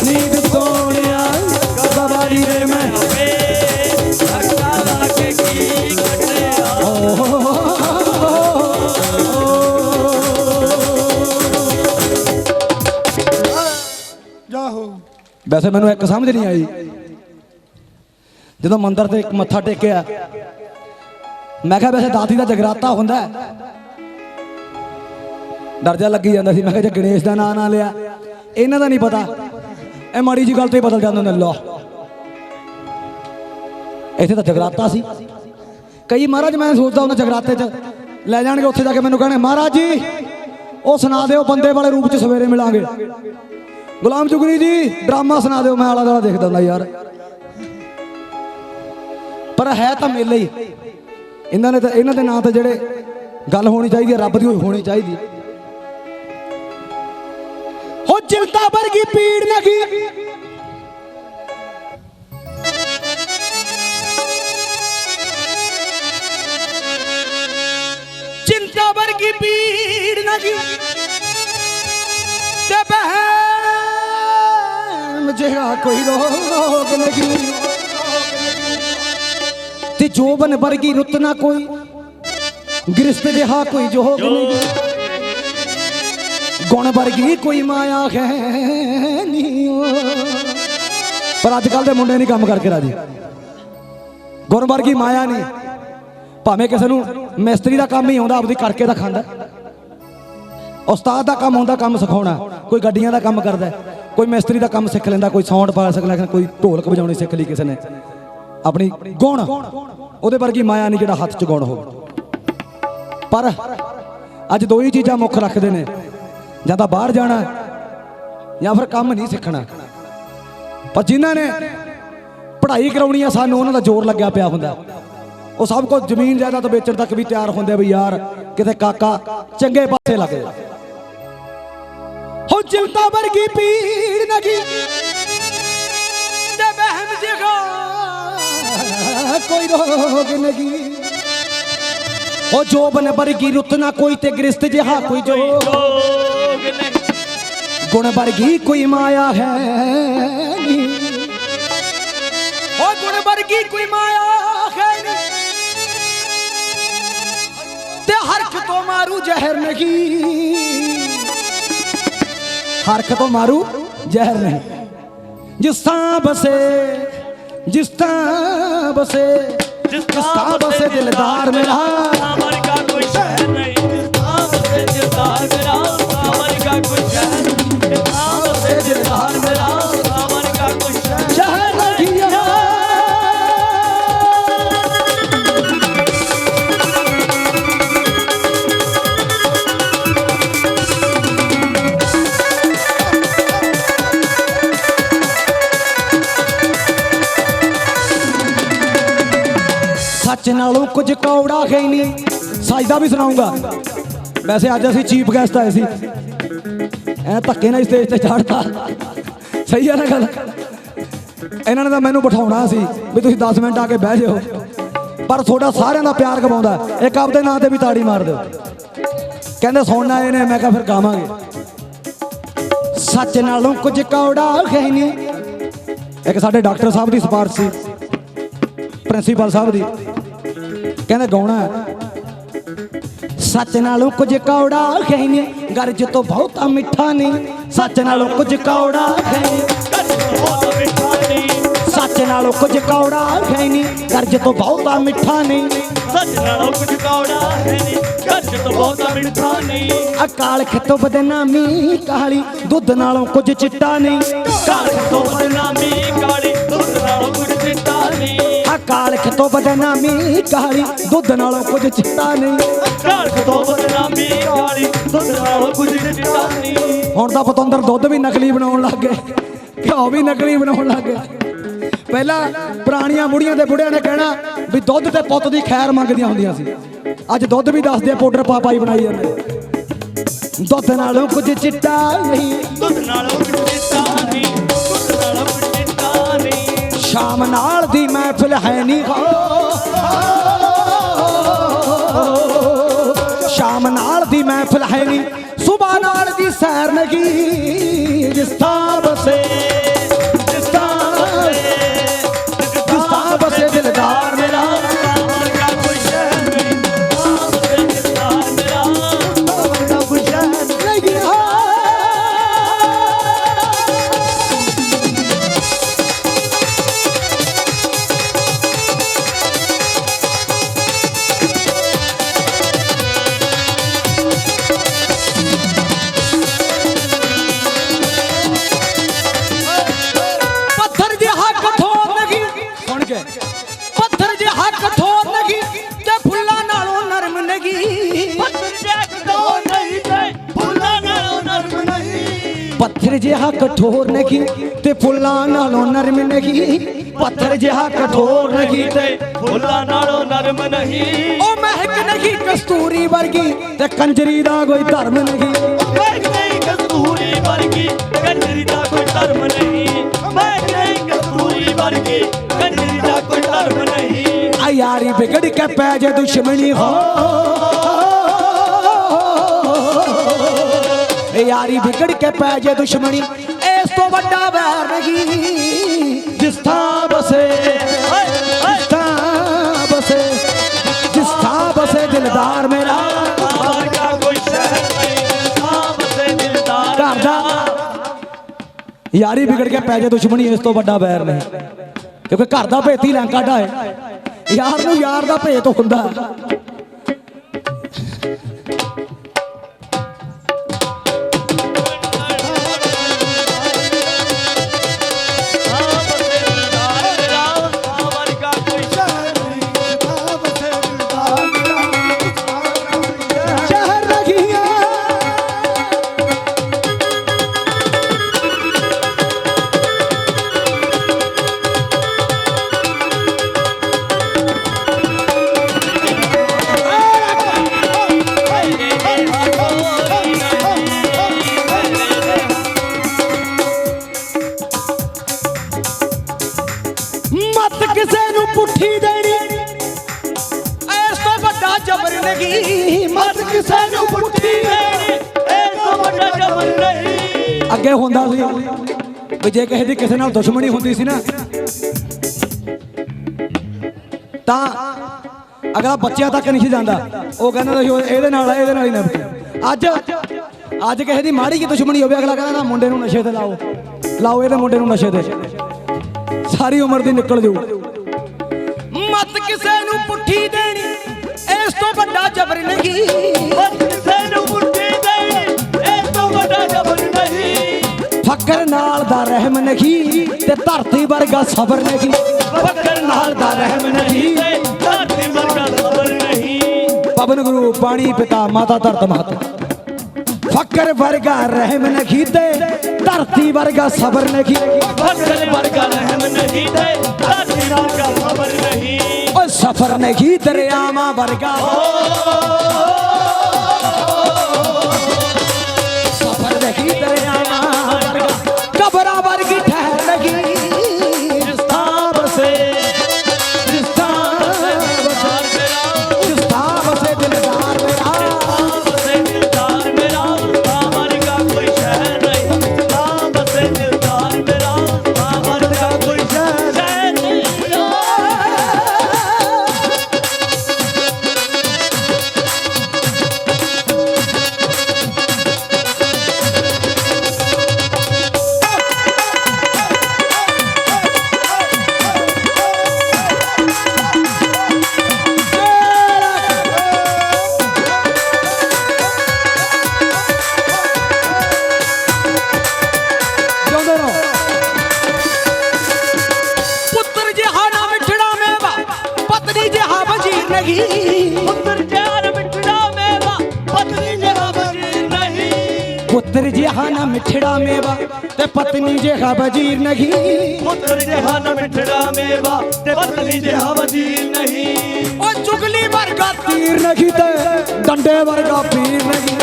ਨੀਂਦ ਸੋਹਣਿਆ ਗਵਾਰੀ ਵੇ ਮੈਂ ਆਪੇ ਅੱਖਾਂ ਲਾ ਕੇ ਕੀ ਕੱਟਿਆ ਵੈਸੇ ਮੈਨੂੰ ਇੱਕ ਸਮਝ ਨਹੀਂ ਆਈ ਜਦੋਂ ਮੰਦਿਰ ਤੇ ਇੱਕ ਮੱਥਾ ਟੇਕਿਆ ਮੈਂ ਕਿਹਾ ਵੈਸੇ ਦਾਤੀ ਦਾ ਜਗਰਾਤਾ ਹੁੰਦਾ ਹੈ। ਡਰ ਜਾ ਲੱਗੀ ਜਾਂਦਾ ਸੀ ਮੈਂ ਕਿਹਾ ਜੇ ਗਣੇਸ਼ ਦਾ ਨਾਂ ਨਾ ਲਿਆ ਇਹਨਾਂ ਦਾ ਨਹੀਂ ਪਤਾ ਇਹ ਮਾੜੀ ਜੀ ਗੱਲ ਤੋਂ ਹੀ ਬਦਲ ਜਾਂਦੇ ਨੇ ਲੋ ਇੱਥੇ ਤਾਂ ਜਗਰਾਤਾ ਸੀ ਕਈ ਮਹਾਰਾਜ ਮੈਂ ਸੋਚਦਾ ਉਹਨਾਂ ਜਗਰਾਤੇ 'ਚ ਲੈ ਜਾਣਗੇ ਉੱਥੇ ਜਾ ਕੇ ਮੈਨੂੰ ਕਹਿਣੇ ਮਹਾਰਾਜ ਜੀ ਉਹ ਸੁਣਾ ਦਿਓ ਬੰਦੇ ਵਾਲੇ ਰੂਪ 'ਚ ਸਵੇਰੇ ਮਿਲਾਂਗੇ ਗੁਲਾਮ ਜੁਗਨੀ ਜੀ ਡਰਾਮਾ ਸੁਣਾ ਦਿਓ ਮੈਂ ਆਲਾ ਦਾਲਾ ਦੇਖਦਾ ਹੁੰਦਾ ਯਾਰ ਪਰ ਹੈ ਤਾਂ ਮੇਲੇ ਹੀ ਇਹਨਾਂ ਦੇ ਨਾਂ ਤੇ ਜਿਹੜੇ ਗੱਲ ਹੋਣੀ ਚਾਹੀਦੀ ਹੈ ਰੱਬ ਦੀ ਹੋਣੀ ਚਾਹੀਦੀ ਹੋ ਚਿੰਤਾ ਵਰਗੀ ਪੀੜ ਨਗੀ ਚਿੰਤਾ ਵਰਗੀ ਪੀੜ ਨਗੀ ਤੇ ਬਹਿਮ ਜਿਹੜਾ ਕੋਈ ਰੋਗ ਨਗੀ ਤੇ ਜੋਬਨ ਵਰਗੀ ਰੁੱਤ ਨਾ ਕੋਈ ਗ੍ਰਿਸ਼ਤ ਜਿਹਾ ਕੋਈ ਜੋਗ ਨਹੀਂ ਗੁਣ ਵਰਗੀ ਕੋਈ ਮਾਇਆ ਹੈ ਨਹੀਂ ਪਰ ਅੱਜ ਕੱਲ ਦੇ ਮੁੰਡੇ ਨਹੀਂ ਕੰਮ ਕਰਕੇ ਰਾਜੀ ਗੁਣ ਵਰਗੀ ਮਾਇਆ ਨਹੀਂ ਭਾਵੇਂ ਕਿਸੇ ਨੂੰ ਮਿਸਤਰੀ ਦਾ ਕੰਮ ਹੀ ਆਉਂਦਾ ਆਪਦੀ ਕਰਕੇ ਤਾਂ ਖਾਂਦਾ ਉਸਤਾਦ ਦਾ ਕੰਮ ਹੁੰਦਾ ਕੰਮ ਸਿਖਾਉਣਾ ਕੋਈ ਗੱਡੀਆਂ ਦਾ ਕੰਮ ਕਰਦਾ ਕੋਈ ਮਿਸਤਰੀ ਦਾ ਕੰਮ ਸਿੱਖ ਲੈਂਦਾ ਕੋਈ ਸਾਊਂਡ ਪਾ ਸਿੱਖ ਲੈਂਦਾ ਕੋਈ ਢੋਲਕ ਵਜਾਉਣੀ ਸਿੱਖ ਲਈ ਕਿਸੇ ਨੇ ਆਪਣੀ ਗੁਣ ਉਹਦੇ ਵਰਗੀ ਮਾਇਆ ਨਹੀਂ ਜਿਹੜਾ ਹੱਥ 'ਚ ਗੁਣ ਹੋਵੇ ਪਰ ਅੱਜ ਦੋ ਹੀ ਚੀਜ਼ਾਂ ਮੁੱਖ ਰੱਖਦੇ ਨੇ ਜਾਂ ਤਾਂ ਬਾਹਰ ਜਾਣਾ ਜਾਂ ਫਿਰ ਕੰਮ ਨਹੀਂ ਸਿੱਖਣਾ ਪਰ ਜਿਨ੍ਹਾਂ ਨੇ ਪੜ੍ਹਾਈ ਕਰਾਉਣੀ ਆ ਸਾਨੂੰ ਉਹਨਾਂ ਦਾ ਜ਼ੋਰ ਲੱਗਿਆ ਪਿਆ ਹੁੰਦਾ ਉਹ ਸਭ ਕੁਝ ਜ਼ਮੀਨ ਜਾਇਦਾਦ ਵੇਚਣ ਤੱਕ ਵੀ ਤਿਆਰ ਹੁੰਦੇ ਵੀ ਯਾਰ किते काका चंगे पासे लग जा। हो चिंता वर्गी पीड़ नगी ते बहम जगा कोई रोग नगी। हो जोबन वर्गी रुत ना कोई ते ग्रस्त जहा कोई जो गुण वर्गी कोई माया है नी। ओ गुण वर्गी कोई माया है नी ते हरख तो मारू जहर नहीं। हरख तो मारू जहर नहीं। जिस बसे जिस बसे जिस बसे दिलदार मेरा सावर का कोई शहर नहीं। बसे दिलदार मेरा सावर का कोई शहर नहीं। बसे दिलदार मेरा सावर का कोई शहर नहीं। सच नालों कुछ कौड़ा है नहीं। साजदा भी सुनाऊंगा। वैसे अज असी चीफ गेस्ट आए सी ऐ धक्के ना स्टेज ते चढ़ता सही है ना गल। इन्होंने तो मैनू बिठाउणा सी भी तुसीं 10 मिनट आके बह जाओ पर थोड़ा सारिਆਂ ਦਾ प्यार कमाउंदा एक आपदे नां ते भी ताड़ी मार दो। कहंदे सुनना इहने मैं कहा फिर गावांगे। सच नालों कुछ कौड़ा है नहीं। एक साडे डॉक्टर साहब दी सिफारिश सी प्रिंसीपल साहब दी कहंदे गाउणा है। सच नालों कुछ कौड़ा है नहीं गर्ज तो बहुता मिठा नहीं। सच नालों कुछ कौड़ा है नहीं। सच नालों कुछ कौड़ा है नहीं गर्ज तो बहुता मिठा नहीं। सच नालों कुछ कौड़ा है नहीं गर्ज तो बहुता मिठा नहीं। अकाल खितो बदनामी काली दुध नालों कुछ चिट्टा नहीं। काल खितो बदनामी काली दुध नालों कुछ चिट्टा नहीं। अकाल खितो बदनामी काली दुध नालों कुछ चिट्टा नहीं। काल खितो बदनामी काली दुध नालों कुछ चिट्टा नहीं। हुण तां पतंदर दुध भी नकली बनाउण लग गए घिओ भी नकली बनाउण लग गए। पहला पुरानियां बुढ़ियां ते बुढ़ियां ने कहना भी दुध ते पुੱਤ ਦੀ खैर मंगदियां ਹੁੰਦੀਆਂ ਸੀ। ਅੱਜ ਦੁੱਧ ਵੀ ਦੱਸਦੇ ਪਾਊਡਰ ਪਾਈ ਬਣਾਈ ਜਾਂਦੇ। ਦੁੱਧ ਨਾਲੋਂ ਕੁਝ ਚਿੱਟਾ ਨਹੀਂ। ਦੁੱਧ ਨਾਲੋਂ ਕੁਝ ਚਿੱਟਾ ਨਹੀਂ। ਦੁੱਧ ਨਾਲੋਂ ਕੁਝ ਚਿੱਟਾ ਨਹੀਂ। ਸ਼ਾਮ ਨਾਲ ਦੀ ਮਹਿਫਿਲ ਹੈ ਨਹੀਂ। ਸ਼ਾਮ ਨਾਲ ਦੀ ਮਹਿਫਿਲ ਹੈ ਨਹੀਂ ਸੁਬਾ ਨਾਲ ਦੀ ਸੈਰ ਨਹੀਂ। ਜਿਸ ਥਾਂ ਬਸੇ बसे दिलदार मेरा सावर का कोई शहर नहीं। बसे दिलदार मेरा सावर का कोई शहर नहीं। पत्थर जिहा कठोर नहीं सुन के पत्थर जिहा कठोर नहीं ते फुल्ला नालों नरम नहीं। पत्थर जिहा कठोर नहीं ते फुल्ला नालों नरम नहीं। पत्थर जिहा कठोर नहीं ते फुल्ला नालों नरम नहीं। पत्थर जिहा कठोर नहीं ते फुल्ला नालों नरम नहीं। ओ महक नहीं कस्तूरी वर्गी ते कंजरी दा कोई धर्म नहीं। महक नहीं कस्तूरी वर्गी कंजरी दा कोई धर्म नहीं। महक नहीं कस्तूरी वर्गी कंजरी दा कोई धर्म नहीं। आ यारी बिगड़ के पै जे दुश्मनी हो। यारी बिगड़ के पै जे दुश्मनी इस तो बड़ा वैर नहीं। जिस थां बसे जिस थां बसे दिलदार मेरा सावर का कोई शहर नहीं। बसे दिलदार घर दा यारी बिगड़ के पै जे दुश्मनी इस तो बड़ा वैर नहीं। क्योंकि घर दा भेती लैंका ढाए यार नूं यार दा भेत हुंदा। नहीं मत ਕਿਸੇ ਨੂੰ ਪੁੱਠੀ ਦੇਣੀ ਇਹ ਤੋਂ ਵੱਡਾ ਜਬਰ ਨਹੀਂ ਅੱਗੇ ਹੁੰਦਾ ਸੀ ਵੀ ਜੇ ਕਿਸੇ ਦੀ ਕਿਸੇ ਨਾਲ ਦੁਸ਼ਮਣੀ ਹੁੰਦੀ ਸੀ ਨਾ ਤਾਂ ਅਗਲਾ ਬੱਚਿਆਂ ਤੱਕ ਨਹੀਂ ਸੀ ਜਾਂਦਾ ਉਹ ਕਹਿੰਦਾ ਸੀ ਇਹਦੇ ਨਾਲ ਹੀ ਨਾ ਅੱਜ ਕਿਸੇ ਦੀ ਮਾੜੀ ਕੀ ਦੁਸ਼ਮਣੀ ਹੋਵੇ ਅਗਲਾ ਕਹਿੰਦਾ ਨਾ ਮੁੰਡੇ ਨੂੰ ਨਸ਼ੇ ਤੇ ਲਾਓ ਇਹਦੇ ਮੁੰਡੇ ਨੂੰ ਨਸ਼ੇ ਤੇ ਸਾਰੀ ਉਮਰ ਦੀ ਨਿਕਲ ਜਾਊ ਮਤ ਕਿਸੇ ਨੂੰ ਪੁੱਠੀ ਦੇਣੀ ਇਸ ਤੋਂ ਵੱਡਾ ਜ਼ਬਰ ਨਹੀਂ ਕਿਸੇ ਨੂੰ ਪੁੱਠੀ ਦੇਣੀ ਇਸ ਤੋਂ ਵੱਡਾ ਜ਼ਬਰ ਨਹੀਂ ਫਕਰ ਨਾਲ ਦਾ ਰਹਿਮ ਨਹੀਂ ਤੇ ਧਰਤੀ ਵਰਗਾ ਸਬਰ ਨਹੀਂ ਫਕਰ ਨਾਲ ਦਾ ਰਹਿਮ ਨਹੀਂ ਧਰਤੀ ਵਰਗਾ ਸਬਰ ਨਹੀਂ ਪਵਨ ਗੁਰੂ ਪਾਣੀ ਪਿਤਾ ਮਾਤਾ ਧਰਤ ਮਾਤਾ ਫਕਰ ਵਰਗਾ ਰਹਿਮ ਨਹੀਂ ਤੇ ਧਰਤੀ ਵਰਗਾ ਸਬਰ ਨਹੀਂ ਫਕਰ ਵਰਗਾ ਰਹਿਮ ਨਹੀਂ ਤੇ ਧਰਤੀ ਵਰਗਾ ਸਬਰ ਨਹੀਂ ਓ ਸਫਰ ਨਹੀਂ ਦਰਿਆਵਾਂ ਵਰਗਾ ਸਫਰ ਨਹੀਂ ਦਰਿਆਵਾਂ ਵਰਗਾ ਕਬਰਾਂ ਵਰਗੀ ਠਹਿਰ ਨਹੀਂ ਜਿਸ ਥਾਂ ਬਸੇ ਜਿਸ ਥਾਂ ਬਸੇ ਦਿਲਦਾਰ ਮੇਰਾ ਬਸੇ ਦਿਲਦਾਰ ਮੇਰਾ ਮਾਂ ਵਰਗਾ ਕੋਈ ਸ਼ਹਿਰ ਨਹੀਂ ਥਾਂ ਬਸੇ ਦਿਲਦਾਰ ਮੇਰਾ ਮਾਂ ਵਰਗਾ ਕੋਈ ਸ਼ਹਿਰ ਨਹੀਂ ਜਿਉਂਦੇ ਰਹੋ ਪੁੱਤਰ ਜਿਹਾ ਨਾ ਮਿੱਠੜਾ ਮੇਵਾ ਪਤਨੀ ਜਿਹਾ ਵਜ਼ੀਰ ਨਹੀਂ ਪੁੱਤਰ ਚਾਰ ਮਿੱਠੜਾ ਮੇਵਾ ਪਤਨੀ ਜਿਹਾ ਵਜ਼ੀਰ ਨਹੀਂ ਪੁੱਤਰ ਜਿਹਾ ਨਾ ਮਿੱਠੜਾ ਮੇਵਾ ਤੇ ਪਤਨੀ ਜਿਹਾ ਵਜ਼ੀਰ ਨਹੀਂ ਪੁੱਤਰ ਜਿਹਾ ਨਾ ਮਿੱਠੜਾ ਮੇਵਾ ਤੇ ਪਤਨੀ ਜਿਹਾ ਵਜ਼ੀਰ ਨਹੀਂ ਉਹ ਚੁਗਲੀ ਵਰਗਾ ਤੀਰ ਨਹੀਂ ਤੇ ਡੰਡੇ ਵਰਗਾ ਪੀਰ ਨਹੀਂ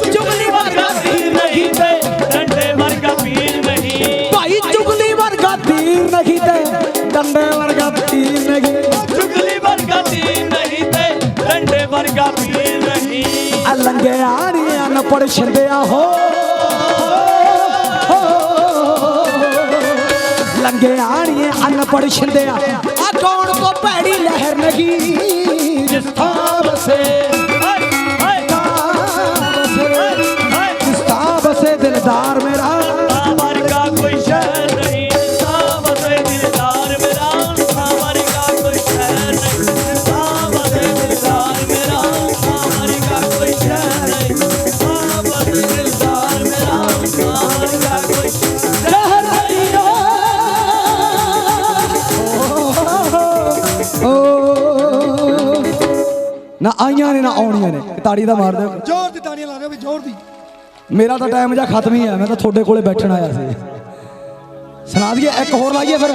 ਚੁਗਲੀ ਵਰਗਾ ਤੀਰ ਨਹੀਂ ਤੇ ਡੰਡੇ ਵਰਗਾ ਪੀਰ ਨਹੀਂ ਭਾਈ ਚੁਗਲੀ ਵਰਗਾ ਤੀਰ ਨਹੀਂ ਤੇ ਡੰਡੇ ਵਰਗਾ ਪੀਰ ਨਹੀਂ ਚੁਗਲੀ ਵਰਗਾ ਤੀਰ ਨਹੀਂ ਤੇ ਡੰਡੇ ਵਰਗਾ ਪੀਰ ਨਹੀਂ ਆ ਲੰਗਿਆ ਨੀ ਅਨਪੜ੍ਹ ਛਿੰਦਿਆ ਹੋ ਲੰਗਿਆ ਨੀ ਅਨਪੜ੍ਹ ਛਿੰਦਿਆ ਆ ਕੌਣ ਕੋ ਭੈੜੀ ਲਹਿਰ ਨਹੀਂ ਜਿਸ ਥਾਂ ਬਸੇ ਹਾਏ ਹਾਏ ਜਿਸ ਥਾਂ ਬਸੇ ਦਿਲਦਾਰ ਮੇਰਾ ਮਾਂ ਵਰਗਾ ਕੋਈ ਸ਼ਹਿਰ ਨਹੀਂ ਥਾਂ ਬਸੇ ਦਿਲਦਾਰ ਮੇਰਾ ਮਾਂ ਵਰਗਾ ਕੋਈ ਸ਼ਹਿਰ ਨਹੀਂ ਥਾਂ ਬਸੇ ਦਿਲਦਾਰ ਮੇਰਾ ਮਾਂ ਵਰਗਾ ਕੋਈ ਸ਼ਹਿਰ ਨਹੀਂ ਥਾਂ ਬਸੇ ਦਿਲਦਾਰ ਮੇਰਾ ਮਾਂ ਵਰਗਾ ਕੋਈ ਸ਼ਹਿਰ ਨਹੀਂ ਨਾ ਆਈਆਂ ਨੇ ਨਾ ਆਉਣੀਆਂ ਨੇ ਤਾੜੀ ਦਾ ਮਾਰ ਦਿਓ ਜ਼ੋਰ ਦੀ ਤਾੜੀਆਂ ਲਾ ਦਿਓ ਵੀ ਜ਼ੋਰ ਦੀ ਮੇਰਾ ਤਾਂ ਟਾਈਮ ਜਾਂ ਖਤਮ ਹੀ ਆ ਮੈਂ ਤਾਂ ਤੁਹਾਡੇ ਕੋਲੇ ਬੈਠਣ ਆਇਆ ਸੀ ਸੁਣਾ ਦਈਏ ਇੱਕ ਹੋਰ ਲਾਈਏ ਫਿਰ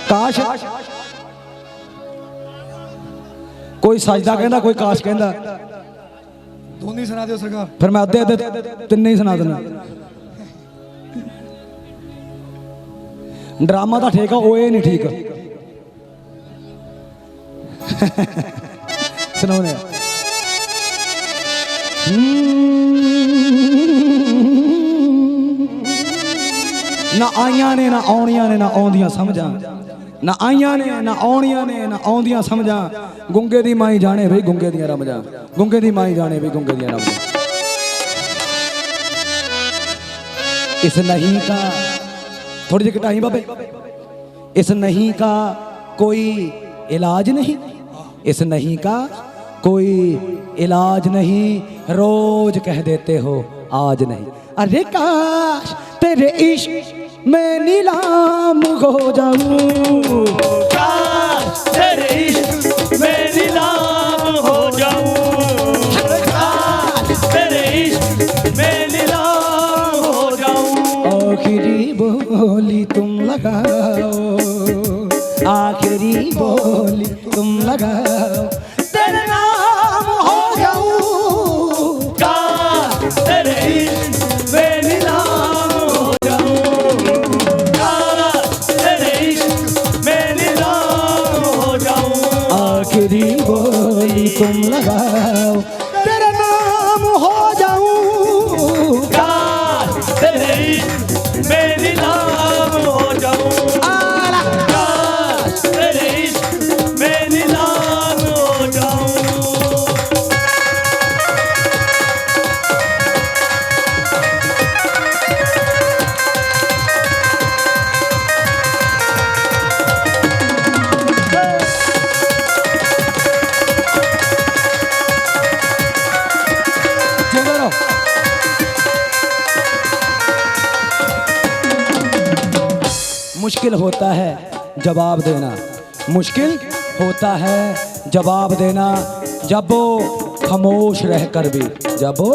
ਕਾਸ਼ ਕੋਈ ਸਜਦਾ ਕਹਿੰਦਾ ਕੋਈ ਕਾਸ਼ ਕਹਿੰਦਾ ਦੋਨੇ ਸੁਣਾ ਦਿਓ ਸਰਕਾਰ ਫਿਰ ਮੈਂ ਅੱਧੇ ਤਿੰਨੇ ਹੀ ਸੁਣਾ ਦਿੰਦਾ ਡਰਾਮਾ ਤਾਂ ਠੀਕ ਆ ਉਹ ਇਹ ਨਹੀਂ ਠੀਕ ਸੁਣਾਉਣੇ ਨਾ ਆਈਆਂ ਨੇ ਨਾ ਆਉਣੀਆਂ ਨੇ ਨਾ ਆਉਂਦੀਆਂ ਸਮਝਾਂ ਨਾ ਆਈਆਂ ਨੇ ਨਾ ਆਉਣੀਆਂ ਨੇ ਨਾ ਆਉਂਦੀਆਂ ਸਮਝਾਂ ਗੁੰਗੇ ਦੀ ਮਾਈ ਜਾਣੇ ਬਈ ਗੁੰਗੇ ਦੀਆਂ ਰਮਜਾਂ ਗੁੰਗੇ ਦੀ ਮਾਈ ਜਾਣੇ ਬਈ ਗੁੰਗੇ ਦੀਆਂ ਰਮਜਾਂ इस नहीं का थोड़ी जी घटाई बाबे इस नहीं का कोई इलाज नहीं इस नहीं का कोई इलाज नहीं रोज कह देते हो आज नहीं अरे काश तेरे इश्क में नीलाम हो जाऊं काश तेरे इश्क में नीलाम हो जाऊं काश तेरे इश्क में नीलाम हो जाऊं आखिरी बोली तुम लगाओ आखिरी बोली तुम लगाओ तेरे नाम हो जाऊं काश तेरे इश्क में नीलाम हो जाऊं काश तेरे इश्क में नीलाम हो जाऊं आखिरी बोली मुश्किल होता है जवाब देना, मुश्किल होता है जवाब देना। जब वो खामोश रहकर भी, जब वो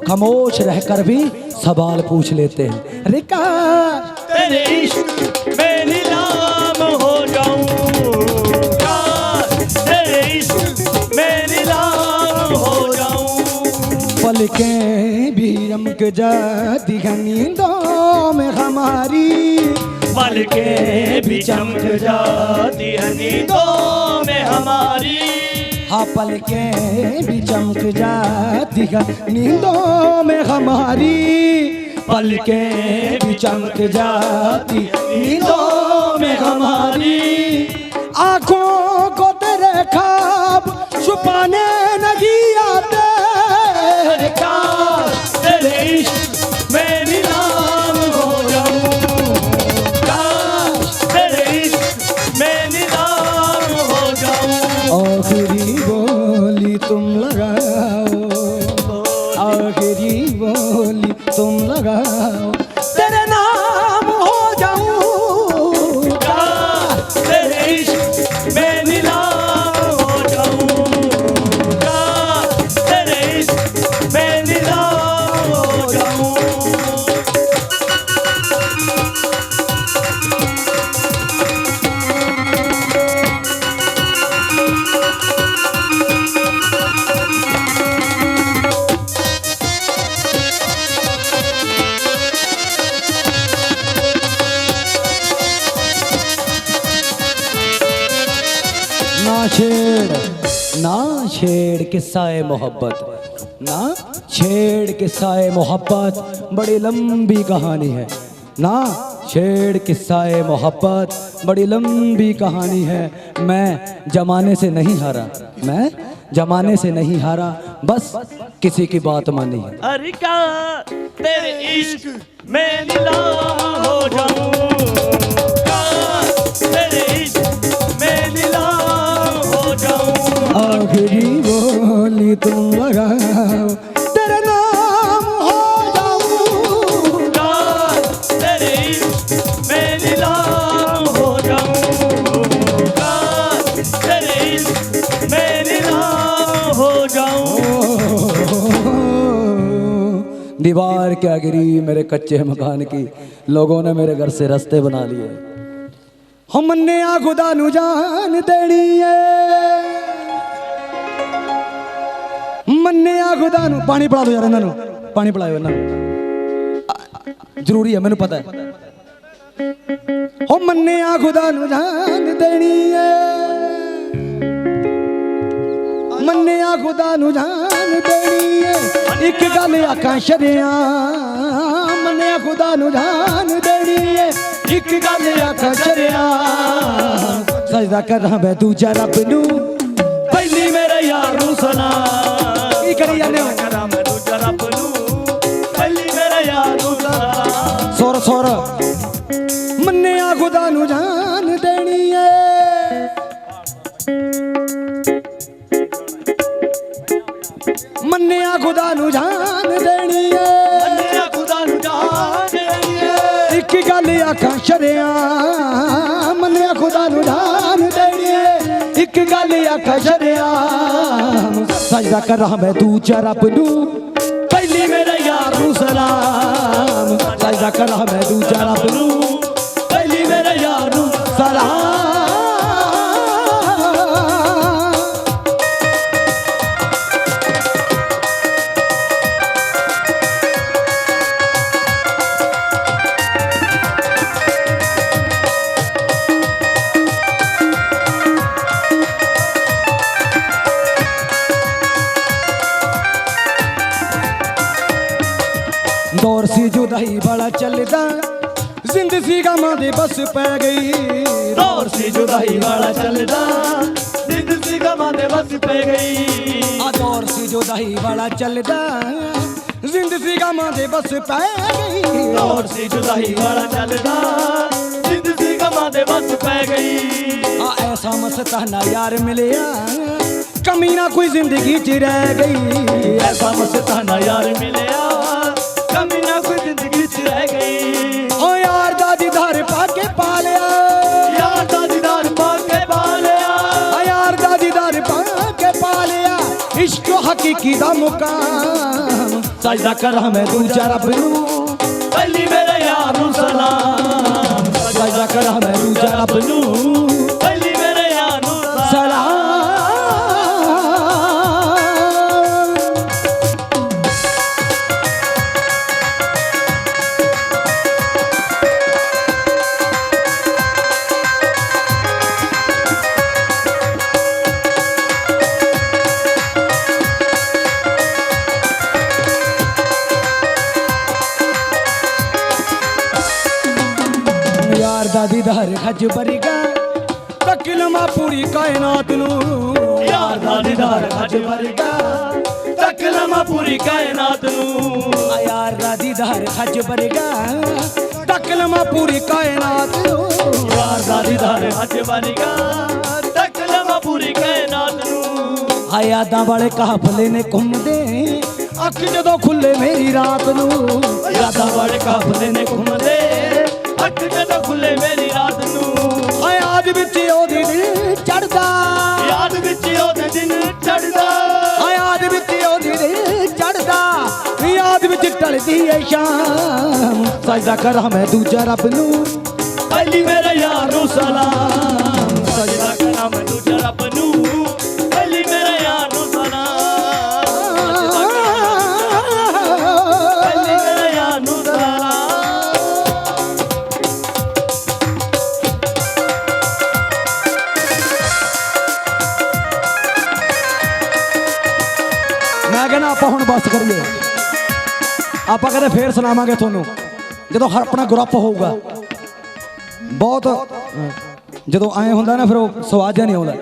खामोश रहकर भी सवाल पूछ लेते हैं। अरे काश तेरे इश्क में नीलाम हो जाऊं, काश तेरे इश्क में नीलाम हो जाऊं। पलकें भी रमक जाती हैं नींदों में हमारी, पलकें भी चमक जाती है नींदों में हमारी। हाँ पलकें भी चमक जाती हैं नींदों में हमारी, पलकें भी चमक जाती नींदों में हमारी। आंखों को तेरे ख्वाब छुपाने नहीं आते, काश तेरे इश्क में नीलाम हो जाऊं, काश तेरे इश्क में नीलाम हो जाऊं। आखिरी बोली तुम लगाओ, आखिरी बोली तुम लगाओ, तेरे नाम हो जाऊं, काश तेरे इश्क में नीलाम हो जाऊं, काश तेरे इश्क में नीलाम हो जाऊं। ना छेड़, ना छेड़ किस्साए मोहब्बत, ना छेड़ किस्साए मोहब्बत बड़ी लंबी कहानी है। ना छेड़ किस्साए मोहब्बत बड़ी लंबी कहानी है। मैं जमाने से नहीं हारा, मैं जमाने से नहीं हारा, बस किसी की बात मानी है। अरे काश तेरे इश्क में नीलाम हो जाऊं, काश तेरे इश्क में नीलाम हो जाऊं। आखिरी बोली तुम लगाओ, तेरे नाम हो जाऊं, काश तेरे इश्क में नीलाम हो जाऊं, काश तेरे इश्क में नीलाम हो जाऊं। दीवार क्या गिरी मेरे कच्चे मकान की, लोगों ने मेरे घर से रास्ते बना लिए। हम मन्ने आ खुदा नु जान देनी है, मन्ने आ खुदा नु। पानी पिला दो यार इन्हां नु, पानी पिलाओ इन्हां नु, जरूरी है मैनू पता है। हो मन्ने आ खुदा नु जान देनी है, मन्ने आ खुदा नु जान देनी है। एक गल आखां शरिया, मन्ने आ खुदा नु जान देनी है। एक गल आखां शरिया, सजदा करां मैं दूजा रब नू, पहली मेरे यार नू सलाम। की करी जाने हो? करां मैं दूजा रब नू, पहली मेरे यार नू सलाम। सुर सुर मन्ने आ खुदा नु जान देनी है, मन्ने आ खुदा नु जान देनी है। मन्ने खुदा नु जान देनी है। एक गल आखां शरिया, मन्ने आ खुदा नु जान देनी है। एक गल आखां शरिया, सजदा करां मैं दूजा रब नू, पहली मेरे यार नू सलाम। सजदा करां मैं दूजा रब नू, पहली मेरे यार नू सलाम। दौर सी जुदाई बड़ा चलदा, जिंदगी गमां दे बस पै गई। दौर सी जुदाई वाला चलदा, जिंदगी गमां दे बस पै गई। आ दौर सी जुदाई बड़ा चलदा, जिंदगी गमां दे बस पै गई। दौर सी जुदाई वाला चलदा, जिंदगी गमां दे बस पै गई। आ ऐसा मस्ताना यार मिलिया, कमी ना कोई जिंदगी च रह गई। ऐसा मस्ताना यार मिलिया, कमी ना कोई जिंदगी च रह गई। ओ यार दादी धार पाके पालिया, हकीकी दा मुकाम सजदा करा मैं दूजा रब नू पहली मेरे यार नू सलाम सजदा करा मैं दूजा रब नू पहली मेरे यार नू सलाम यार दा दीदार हज बरगा तकलमा पूरी कायनात नू यार दा दीदार हज बरगा तकलमा पूरी कायनात नू यार दा दीदार हज बरगा तकलमा पूरी कायनात नू यार दा दीदार हज बरगा तकलमा पूरी कायनात नू आ यादां वाले काफले ने घुमदे अख जदों खुले मेरी रात नू यादां वाले काफले ने घुमदे अख जदों खुले मेरी रात नू आ याद विच ओदी दिल चढ़दा याद विच ओदे दिन चढ़दा आ याद विच ओदी दिल चढ़दा याद विच टलदी ऐ शाम सजदा करा मैं दूजा रब नू पहली मेरे यार नू सलाम सजदा करा मैं दूजा रब नू पहली मेरे यार नू सलाम पहली मेरे यार नू सलाम मैं कहना आप हुण बस करिए आप कदे फिर सुनावांगे थोनू जो अपना ग्रुप होगा बहुत जो आए होंगे ना फिर वो स्वाद नहीं आता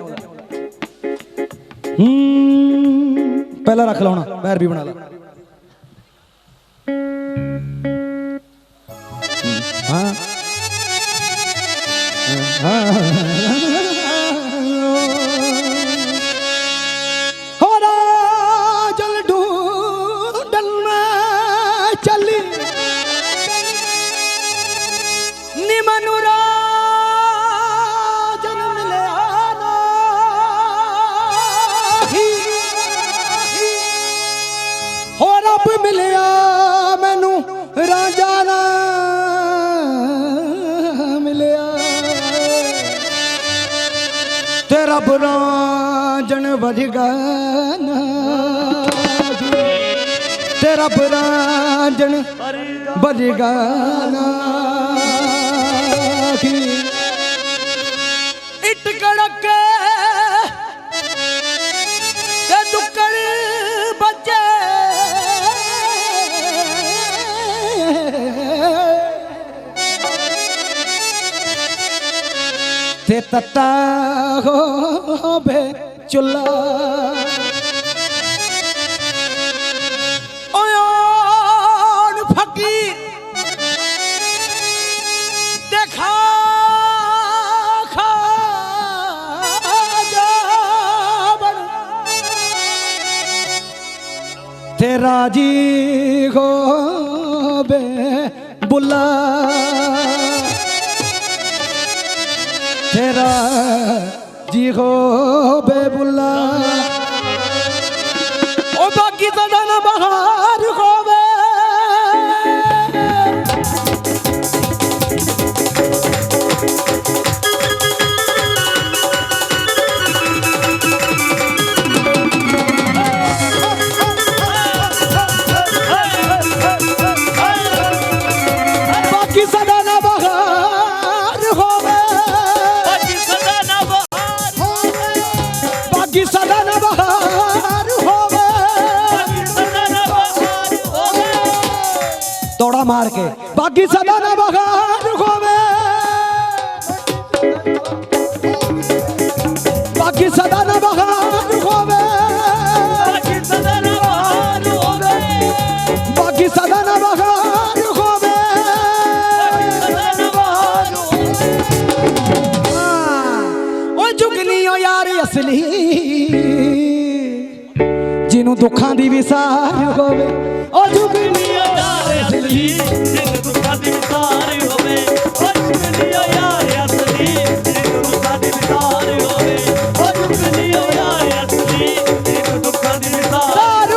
पहला रख लो ना पैर भी बना ला हाँ चली निमनुरा जन्म ले आना हो रब मिलिया मैनू राजा ना मिलिया ते रब राजन वजगाना तेरा बराजन बजगाना की इट कड़के ते दुक्कड़ बचे ते तत्ता हो बे चुल्ला फकीर देखा खा जावन तेरा जी हो बे बुला तेरा जी हो बे बुला ओ बाकी तो ना बाहर होवे तोड़ा मार के बाकी सदा ना बहार होवे बाकी सदा ना बहार होवे बाकी सदा ना बहार होवे बाकी सदा ना बहार होवे सदा ना बहार होवे ओ जुगनी ओ यार असली जिन्हों दुखां दी विसार होवे ओ जुगनी ओ यार असली जिन दुखां दी विसार होवे ओ जुगनी ओ यार असली जिन दुखां दी विसार होवे ओ जुगनी ओ यार असली जिन दुखां दी विसार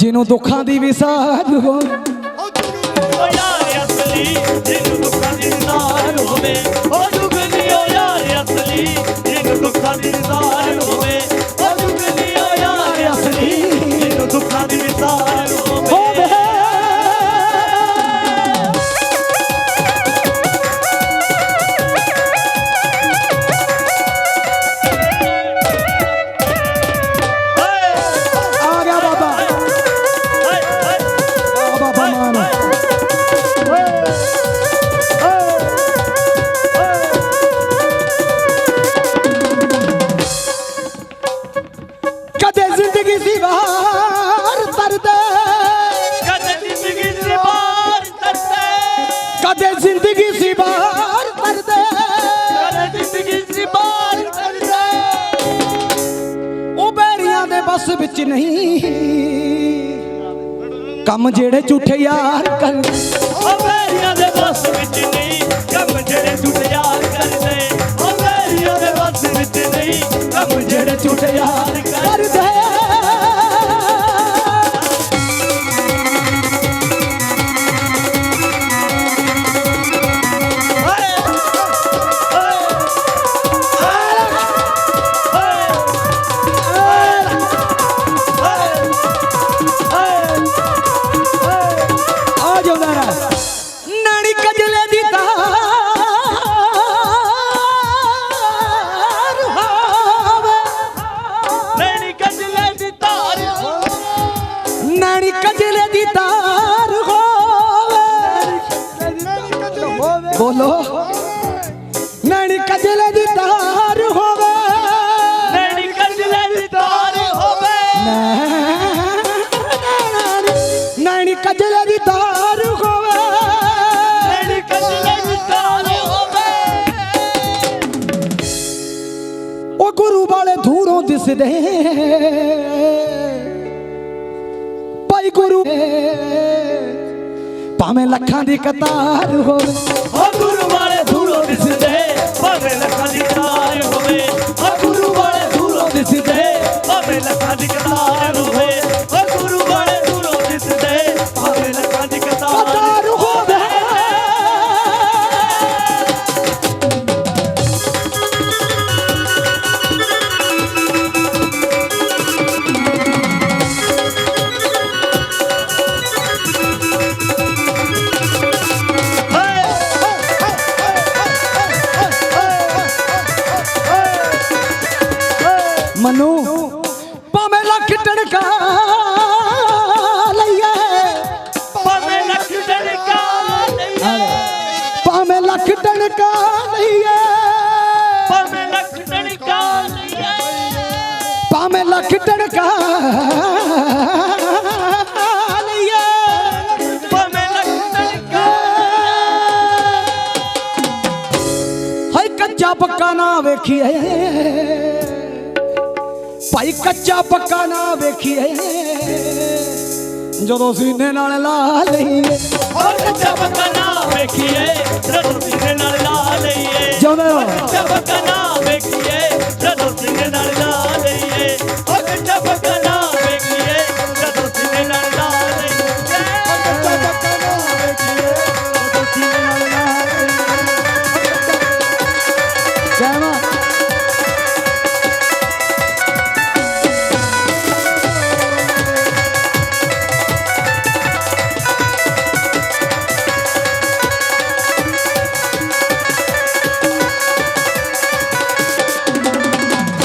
ਜਿਹਨੂੰ ਦੁੱਖਾਂ ਦੀ ਵਿਸਾਰ ਹੋ ਓ ਯਾਰ ਅਸਲੀ ਜਿਹਨੂੰ ਦੁੱਖਾਂ ਦੀ ਨਿਸਾਰ ਹੋਵੇ ਓ ਜੁਗਨੀ ਓ ਯਾਰ ਅਸਲੀ ਜਿਹਨੂੰ ਦੁੱਖਾਂ ਦੀ ਨਿਸਾਰ ਹੋਵੇ ਓ ਜੁਗਨੀ ਓ ਯਾਰ ਅਸਲੀ ਜਿਹਨੂੰ ਦੁੱਖਾਂ ਦੀ ਨਿਸਾਰ ਹੋਵੇ ਆ ਗਿਆ ਬਾਬਾ ਬਾਬਾ ਮਾਨ ਕਦੇ ਜ਼ਿੰਦਗੀ ਸੀ ਬਾਹਰ ਤਰਦੇ ਕਦੇ ਜ਼ਿੰਦਗੀ ਸੇ ਬਾਹਰ ਤਰਦੇ ਕਦੇ ਜ਼ਿੰਦਗੀ ਸੀ ਬਾਹਰ ਤਰਦੇ ਕਦੇ ਜ਼ਿੰਦਗੀ ਸੇ ਬਾਹਰ ਤਰਦੇ ਉਹ ਬੈਰੀਆਂ ਦੇ ਬਸ ਵਿੱਚ ਨਹੀਂ ਕੰਮ ਜਿਹੜੇ ਝੂਠੇ ਯਾਰ ਕਰ ਓ ਬੈਰੀਆਂ ਦੇ ਬਸ ਵਿੱਚ ਨਹੀਂ ਕੰਮ ਜਿਹੜੇ ਝੂਠੇ ਯਾਰ ਕਰਦੇ ਓ ਬੈਰੀਆਂ ਦੇ ਬਸ ਵਿੱਚ ਨਹੀਂ ਕੰਮ ਜਿਹੜੇ ਝੂਠੇ ਯਾਰ ਕਰਦੇ ਕਰਦੇ ਆ ਜਾਉਂਦਾ ਰਾ ਨਾਣੀ ਕਜਲੇ ਦੀ ਤਾਰ ਹੋਵੇ ਨੈਣੀ ਕਜਲੇ ਦੀ ਤਾਰ ਨਾਣੀ ਕਜਲੇ ਦੀ ਤਾਰ ਹੋਵੇ ਬੋਲੋ ਨਾਣੀ ਕਜਲੇ ਦੀ ਤਾਰ ਹੋਵੇ ਨੈਣੀ ਕਜਲੇ ਦੀ ਤਾਰ ਹੋਵੇ ਨਾਣੀ ਕਜਲੇ ਦੀ ਤਾਰ ਹੋਵੇ ਨੈਣੀ ਕਜਲੇ ਦੀ ਤਾਰ ਹੋਵੇ ਉਹ ਗੁਰੂ ਵਾਲੇ ਦੂਰੋਂ ਦਿਸਦੇ ਭਾਈ ਗੁਰੂ ਭਾਵੇਂ ਲੱਖਾਂ ਦੀ ਕਤਾਰ ਹੋਵੇ ਓ ਗੁਰੂ ਵਾਲੇ ਦੂਰੋਂ ਦਿਸਦੇ ਭਾਵੇਂ ਲੱਖਾਂ ਦੀ ਤਾਰ ਹੋਵੇ ਓ ਗੁਰੂ ਵਾਲੇ ਦੂਰੋਂ ਦਿਸਦੇ ਭਾਵੇਂ ਲੱਖਾਂ ਦੀ ਕਤਾਰ ਹੋਵੇ ਓ ਗੁਰੂ ਵਾਲੇ ਦੂਰੋਂ ਦਿਸਦੇ ਭਾਵੇਂ ਲੱਖਾਂ ਦੀ ਕਤਾਰ ਕਤਾਰ ਹੋਵੇ ਮਨੂ ਭਾਵੇਂ ਲੱਖ ਟਣਕਾ ਲਈਏ ਭਾਵੇਂ ਲੱਖ ਡਣਕਾ ਲਈਏ ਭਾਵੇਂ ਲੱਖ ਟਣਕਾ ਲਈਏ ਭਾਵੇਂ ਲੱਖ ਡਣਕਾ ਲਈਏ ਭਾਵੇਂ ਲੱਖ ਟਣਕਾ ਲਈਏ ਭਾਵੇਂ ਲੱਖ ਡਣਕਾ ਹਾਏ ਕੱਚਾ ਪੱਕਾ ਨਾ ਵੇਖੀਏ ਭਾਈ ਕੱਚਾ ਪੱਕਾ ਨਾ ਵੇਖੀਏ ਜਦੋਂ ਸੀਨੇ ਨਾਲ ਲਾ ਲਈਏ ਓ ਕੱਚਾ ਪੱਕਾ ਨਾ ਵੇਖੀਏ ਜਦੋਂ ਸੀਨੇ ਨਾਲ ਲਾ ਲਈਏ ਜਿਉਂਦੇ ਹੋ ਕੱਚਾ ਪੱਕਾ ਨਾ ਵੇਖੀਏ ਜਦੋਂ ਸੀਨੇ ਨਾਲ ਲਾ ਲਈਏ ਓ ਕੱਚਾ ਪੱਕਾ ਨਾ ਵੇਖੀਏ ਜਦੋਂ ਸੀਨੇ ਨਾਲ ਲਾ ਲਈਏ ਕੱਚਾ ਪੱਕਾ ਨਾ ਵੇਖੀਏ ਜਦੋਂ ਸੀਨੇ ਨਾਲ ਲਾ ਲਈਏ ਜੈ ਮਾਂ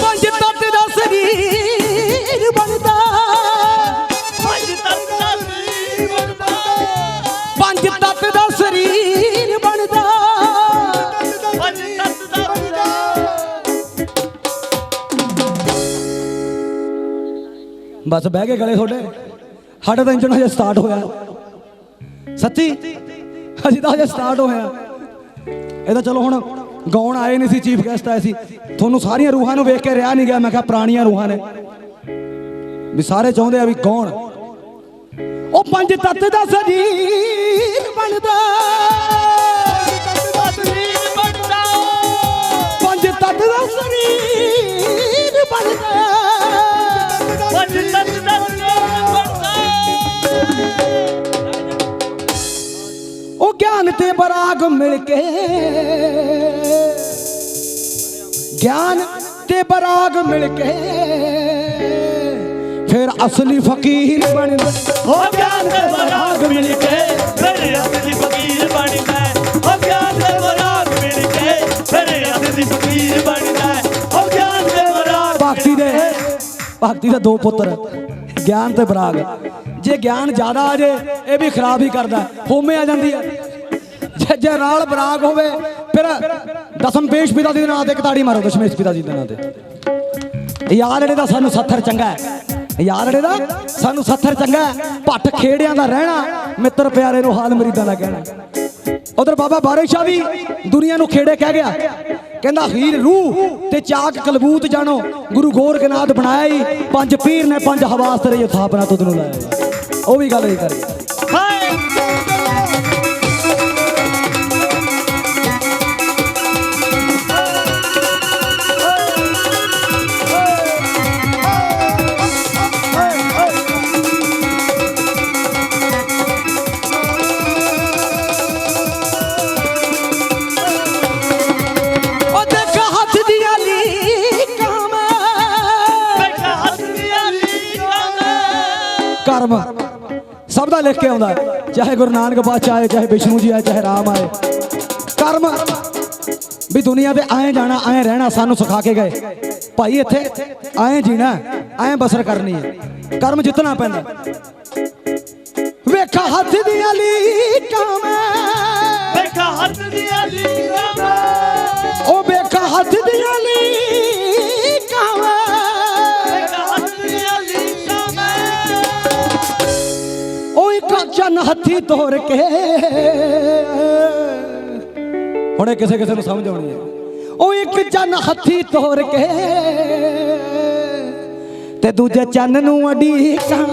ਪੰਜ ਤੱਤ ਦਾ ਸਰੀਰ ਬਣਦਾ ਪੰਜ ਤੱਤ ਦਾ ਸਰੀਰ ਬਣਦਾ ਪੰਜ ਤੱਤ ਦਾ ਸਰੀਰ ਬਣਦਾ ਪੰਜ ਤੱਤ ਦਾ ਬਣਦਾ ਬਸ ਬਹਿ ਕੇ ਗਲੇ ਤੁਹਾਡੇ ਸਾਡਾ ਤਾਂ ਇੰਜਣ ਹਜੇ ਸਟਾਰਟ ਹੋਇਆ ਸੱਚੀ ਅਸੀਂ ਤਾਂ ਹਜੇ ਸਟਾਰਟ ਹੋਇਆ ਇਹ ਤਾਂ ਚਲੋ ਹੁਣ ਗਾਉਣ ਆਏ ਨਹੀਂ ਸੀ ਚੀਫ ਗੈਸਟ ਆਏ ਸੀ ਤੁਹਾਨੂੰ ਸਾਰੀਆਂ ਰੂਹਾਂ ਨੂੰ ਵੇਖ ਕੇ ਰਿਹਾ ਨਹੀਂ ਗਿਆ ਮੈਂ ਕਿਹਾ ਪੁਰਾਣੀਆਂ ਰੂਹਾਂ ਨੇ ਵੀ ਸਾਰੇ ਚਾਹੁੰਦੇ ਆ ਵੀ ਗਾਉਣ ਉਹ ਪੰਜ ਤੱਤ ਦਾ ਸਰੀਰ ਬਣਦਾ ਪੰਜ ਤੱਤ ਦਾ ਸਰੀਰ ਬਣਦਾ ਪੰਜ ਤੱਤ ਦਾ ਸਰੀਰ ਬਣਦਾ ते बराग मिलके, ज्ञान ते बराग मिलके फिर असली फकीर बन गए। हो ज्ञान ते बराग मिलके फिर असली फकीर बन गए। हो ज्ञान ते बराग मिलके फिर असली फकीर बन गए। हो ज्ञान ते बराग भगती दे दो पुत्र ज्ञान ते बराग। जे ज्ञान ज्यादा आ जाए ये भी खराब ही करता है, होमे आ जाती है। जे नाल बराग होवे फिर दसम पेश पिता जी दे नां ते एक ताड़ी मारो दशमेश पिता जी दे नां ते। यार अड़े दा सानू सत्थर चंगा है, यार अड़े दा सानू सत्थर चंगा है। भट्ट खेड़ियां दा रहना मित्र प्यारे नु हाल मरीदां दा कहना। उधर बाबा बारिश शाह भी दुनिया नु खेड़े कह गया, कहंदा हीर रूह ते चाक कलबूत जानो गुरु गोरखनाथ बनाया ही, पंज पीर ने पंज हवास तेरे थापना तुद नु लाया। ओ भी गल ही कर कर्म सब दा लिख के आउंदा, चाहे गुरु नानक पातशाह आए, चाहे विष्णु जी आए, चाहे राम आए। कर्म भी दुनिया ते आए जाना आए रहना सानू सिखा के गए भाई, इत्थे आए जीना आए बसर करनी है। कर्म जितना पैंदा वेखा हथ दियां लीकां मैं, वेखा हथ दियां लीकां मैं, ओ वेखा हथ दियां लीकां मैं, वेखा हथ दियां लीकां मैं, ओ एक चन हथी तोड़ के हुणे किसे किसे नूं समझ आउणी है। ओ एक चन हथी तोड़ के ते दूजे चन नूं अडीकां,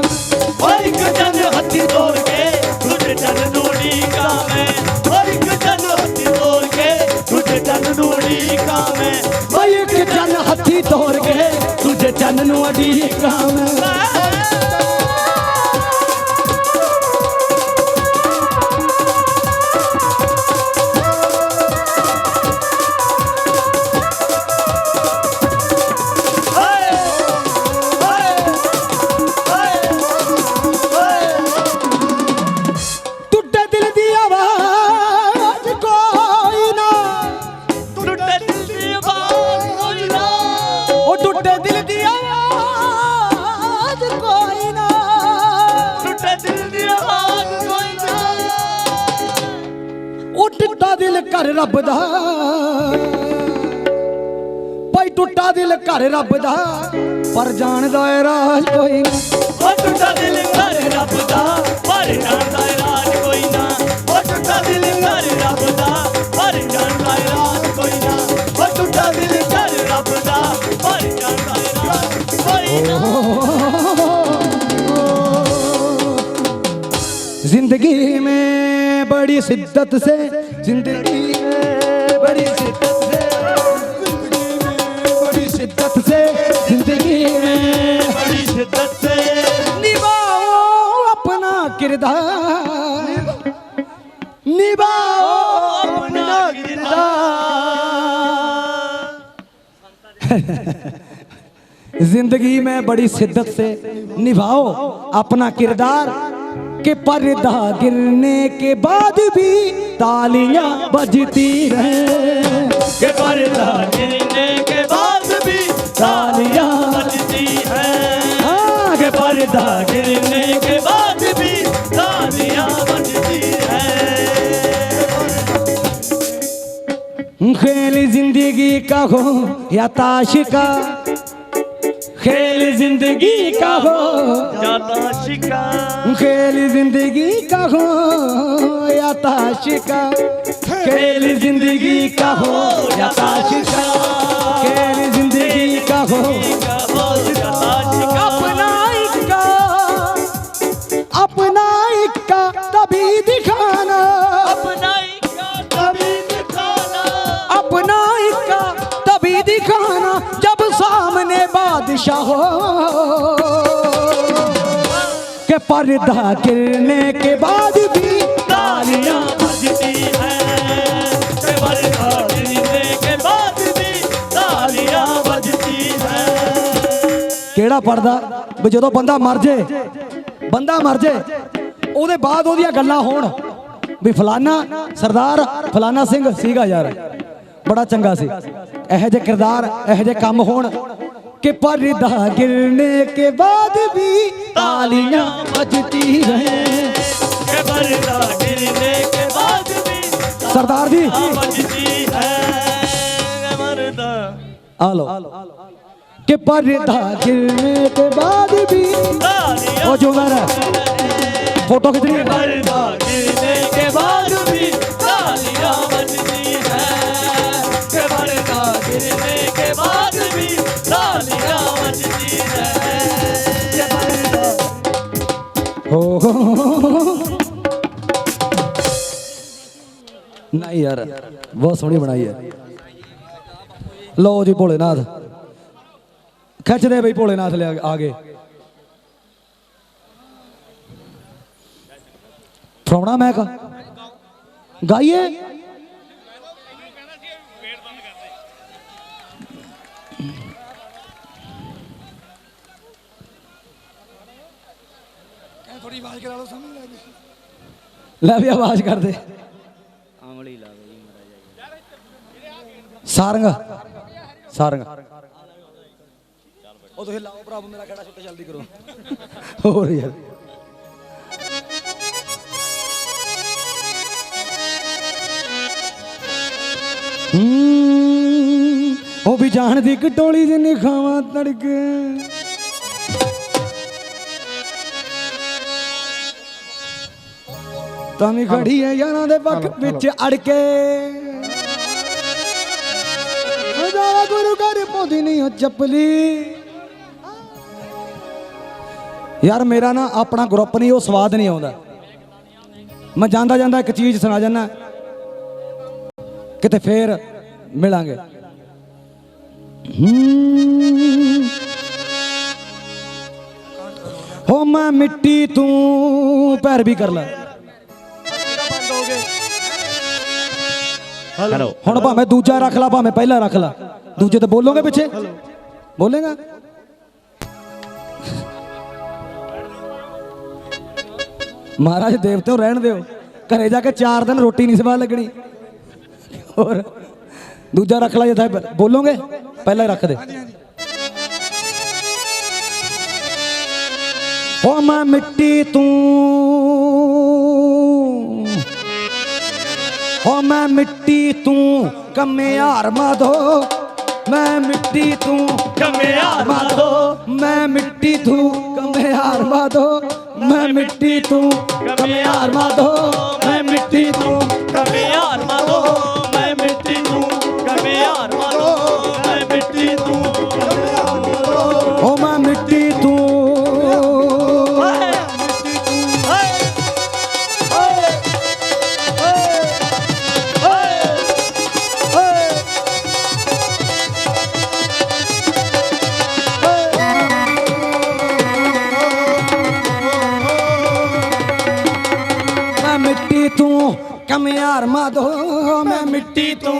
और एक चन हथी तोड़ के दूजे चन नूं उड़ीकां मैं, और एक चन हथी तोड़ के दूजे चन नूं उड़ीकां मैं, ओ एक चन हथी तोड़ के दूजे चन नूं अडीकां मैं। दिल घर रब दा भाई, टुटा दिल घर रब दा पर जानदा है राज कोई ना। ओ टुटा दिल घर रब दा पर जानदा है राज कोई ना। ओ टुटा दिल घर रब दा पर जानदा है राज कोई ना। ओ टुटा दिल घर रब दा पर जानदा है राज कोई ना। जिंदगी में बड़ी शिद्दत से, जिंदगी में बड़ी शिद्दत से, जिंदगी में बड़ी शिद्दत से, जिंदगी में बड़ी शिद्दत से निभाओ अपना किरदार, निभाओ अपना किरदार। जिंदगी में बड़ी शिद्दत से निभाओ अपना किरदार, के पर्दा गिरने के बाद भी तालियां बजती रहे, के पर्दा गिरने के बाद भी तालियां बजती है। हाँ के पर्दा गिरने के बाद भी तालियां बजती है। खेल जिंदगी का हो या ताश का, खेल जिंदगी का हो या ताश का, खेल जिंदगी का हो या ताश का, खेल जिंदगी का हो या ताश का, खेल जिंदगी का हो या ताश का। अपना इक्का, अपना इक्का तभी दिखाना, अपना इक्का तभी दिखाना, अपना इक्का तभी दिखाना जब सामने बादशाह हो, के पर्दा गिरने के बाद भी तालियां बजती है। ਕਿਹੜਾ ਪੜਦਾ ਵੀ ਜਦੋਂ ਬੰਦਾ ਮਰ ਜੇ ਉਹਦੇ ਬਾਅਦ ਉਹਦੀਆਂ ਗੱਲਾਂ ਹੋਣ ਵੀ ਫਲਾਨਾ ਸਰਦਾਰ ਫਲਾਨਾ ਸਿੰਘ ਸੀਗਾ ਯਾਰ ਬੜਾ ਚੰਗਾ ਸੀ। ਇਹੋ ਜਿਹੇ ਕਿਰਦਾਰ ਇਹੋ ਜਿਹੇ ਕੰਮ ਹੋਣ कि पर्दा गिरने के बाद भी तालियां बजती रहे। के पर्दा गिरने के बाद भी सरदार जी बजती है। के पर्दा आ लो कि पर्दा गिरने के बाद भी तालियां ओ जो मेरा फोटो खींचनी है। पर्दा गिरने के बाद भी तालियां बजती है। के पर्दा गिरने के बाद भी तालियां बजती है। के पर्दा हो नहीं यार बहुत सोहनी बनाई है। लो जी भोलेनाथ खिंच दे बई भोलेनाथ ले आगे फरौना मैं गाइए थोड़ी आवाज करा लो सामने ले भी आवाज कर दे सारंग सारंग ओ तुसीं लाओ भरावो मेरा खड़ा छुट्टा जल्दी करो और यार ओ भी जान दी कटोली जिन्नी खावा तड़के तामी खड़ी है यारां दे पक्क विच अड़ के जावा गुरु घर पौंदी नहीं हो चपली। यार मेरा ना अपना ग्रुप नहीं वो स्वाद नहीं आउंदा। मैं जांदा जांदा एक चीज सुना जाना किते फिर मिलांगे। हो मैं मिट्टी तू पैर भी कर ला हेलो ਹੁਣ ਭਾਵੇਂ ਦੂਜਾ ਰੱਖ ਲਾ ਭਾਵੇਂ ਪਹਿਲਾ ਰੱਖ ਲਾ ਦੂਜੇ ਤੇ ਬੋਲੋਗੇ ਪਿੱਛੇ ਬੋਲੇਗਾ। ਮਹਾਰਾਜ ਦੇਵਤਿਓ ਰਹਿਣ ਦਿਓ ਘਰੇ ਜਾ ਕੇ 4 ਦਿਨ ਰੋਟੀ ਨਹੀਂ ਸਵਾਦ ਲੱਗਣੀ। ਹੋਰ ਦੂਜਾ ਰੱਖ ਲਾ ਜੇ ਬੋਲੋਗੇ ਪਹਿਲਾ ਹੀ ਰੱਖ ਦੇ। ਹੋ ਮੈਂ ਮਿੱਟੀ ਤੂੰ हो मैं मिट्टी तू कमे यार माधो मैं मिट्टी तू कमे यार माधो मैं मिट्टी तू कमे यार माधो मैं मिट्टी तू कमे यार माधो मैं मिट्टी तू कमे यार माधो मैं मिट्टी तू कमे यार माधो मैं मिट्टी तू हो मैं मिट्टी तू कमे यार माधो मैं मिट्टी तू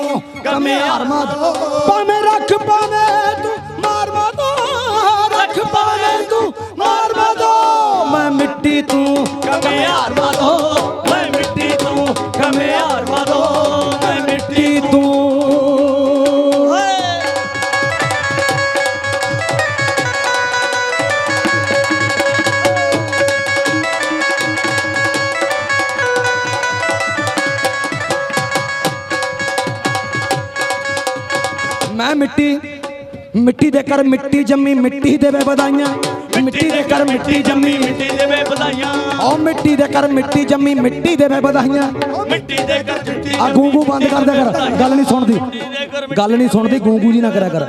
कमे यार माधो पावे रख पावे तू मार माधो रख पावे तू मार माधो मैं मिट्टी तू कमे यार माधो मैं मिट्टी तू कमे यार माधो मैं मिट्टी तू मैं मिट्टी मिट्टी दे कर मिट्टी जम्मी मिट्टी देवे बधाइयां मिट्टी दे कर मिट्टी जम्मी मिट्टी देवे बधाइयां ओ मिट्टी दे कर मिट्टी जम्मी मिट्टी देवे बधाइयां मिट्टी दे कर मिट्टी आ गूंगू बंद कर दे कर गल नहीं सुनदी गूंगू जी ना करा कर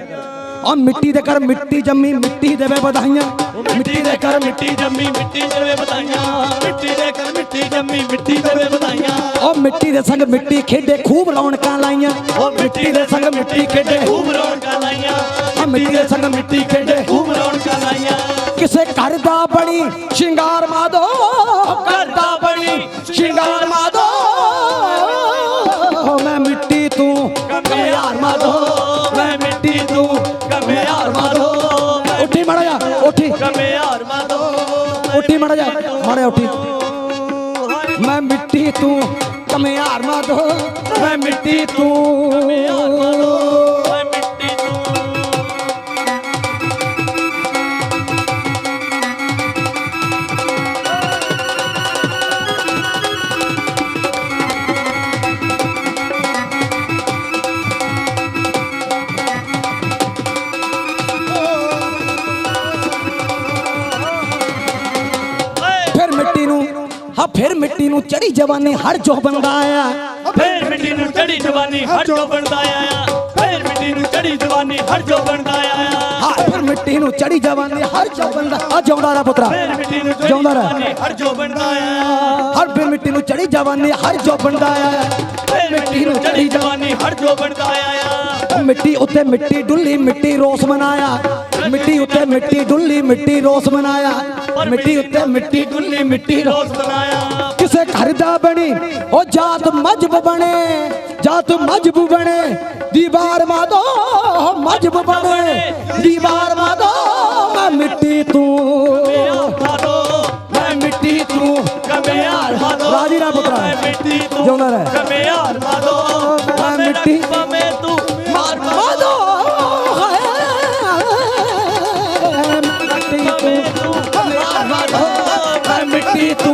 ओ मिट्टी दे कर मिट्टी जम्मी मिट्टी देवे बधाइयां मिट्टी दे कर मिट्टी जम्मी मिट्टी देवे बधाइयां मिट्टी दे कर मिट्टी जम्मी मिट्टी देवे बधाइयां ओ मिट्टी दे संग मिट्टी खेडे खूब रौनकां लाइयां ओ मिट्टी दे संग मिट्टी खेडे खूब रौनकां लाइयां ओ मिट्टी दे संग मिट्टी खेडे खूब रौनकां लाइयां किसे घर दा बनी शिंगार माधो घर दा बनी शिंगार माधो मैं मिट्टी तू कमे यार माधो मैं मिट्टी तू कमे यार माधो उठी मड़ा जा मारे उठी मैं मिट्टी तू कमियार माधो मैं मिट्टी तू मैं मिट्टी तू फिर मिट्टी नू हाँ फिर मिट्टी नू चढ़ी जवानी हर जो बंदा आया फिर मिट्टी नू चढ़ी जवानी हर जो बनदा आया फिर मिट्टी नू चढ़ी जवानी हर जो बनदा आया हाँ फिर मिट्टी नू चढ़ी जवानी हर जो बंदा आ जाऊंदा रहा पुत्रा फिर मिट्टी नू चढ़ी जाऊंदा रहा जवानी हर जो बनदा आया हर फिर मिट्टी नू चढ़ी जवानी हर जो बंदा आया फिर मिट्टी नू चढ़ी जवानी हर जो बनदा आया मिट्टी उत्ते मिट्टी डुल्ली मिट्टी रोस मनाया मिट्टी उत्ते मिट्टी डुल्ली मिट्टी रोस मनाया मिट्टी उत्ते मिट्टी डुल्ली मिट्टी रोस रोज बनाया किसे घर दा बनी ओ जात मजहब बने जात मजहब बने दीवार मादो मजहब बने दीवार मादो मैं मिट्टी तू माधो मैं मिट्टी तू कमियार माधो राजी रा पुत्रा मैं मिट्टी तू जिਉਂਦਾ ਰਹਿ। कमियार माधो मैं मिट्टी में तू मार मादो मिट्टी तू कमियार मादो मैं मिट्टी तू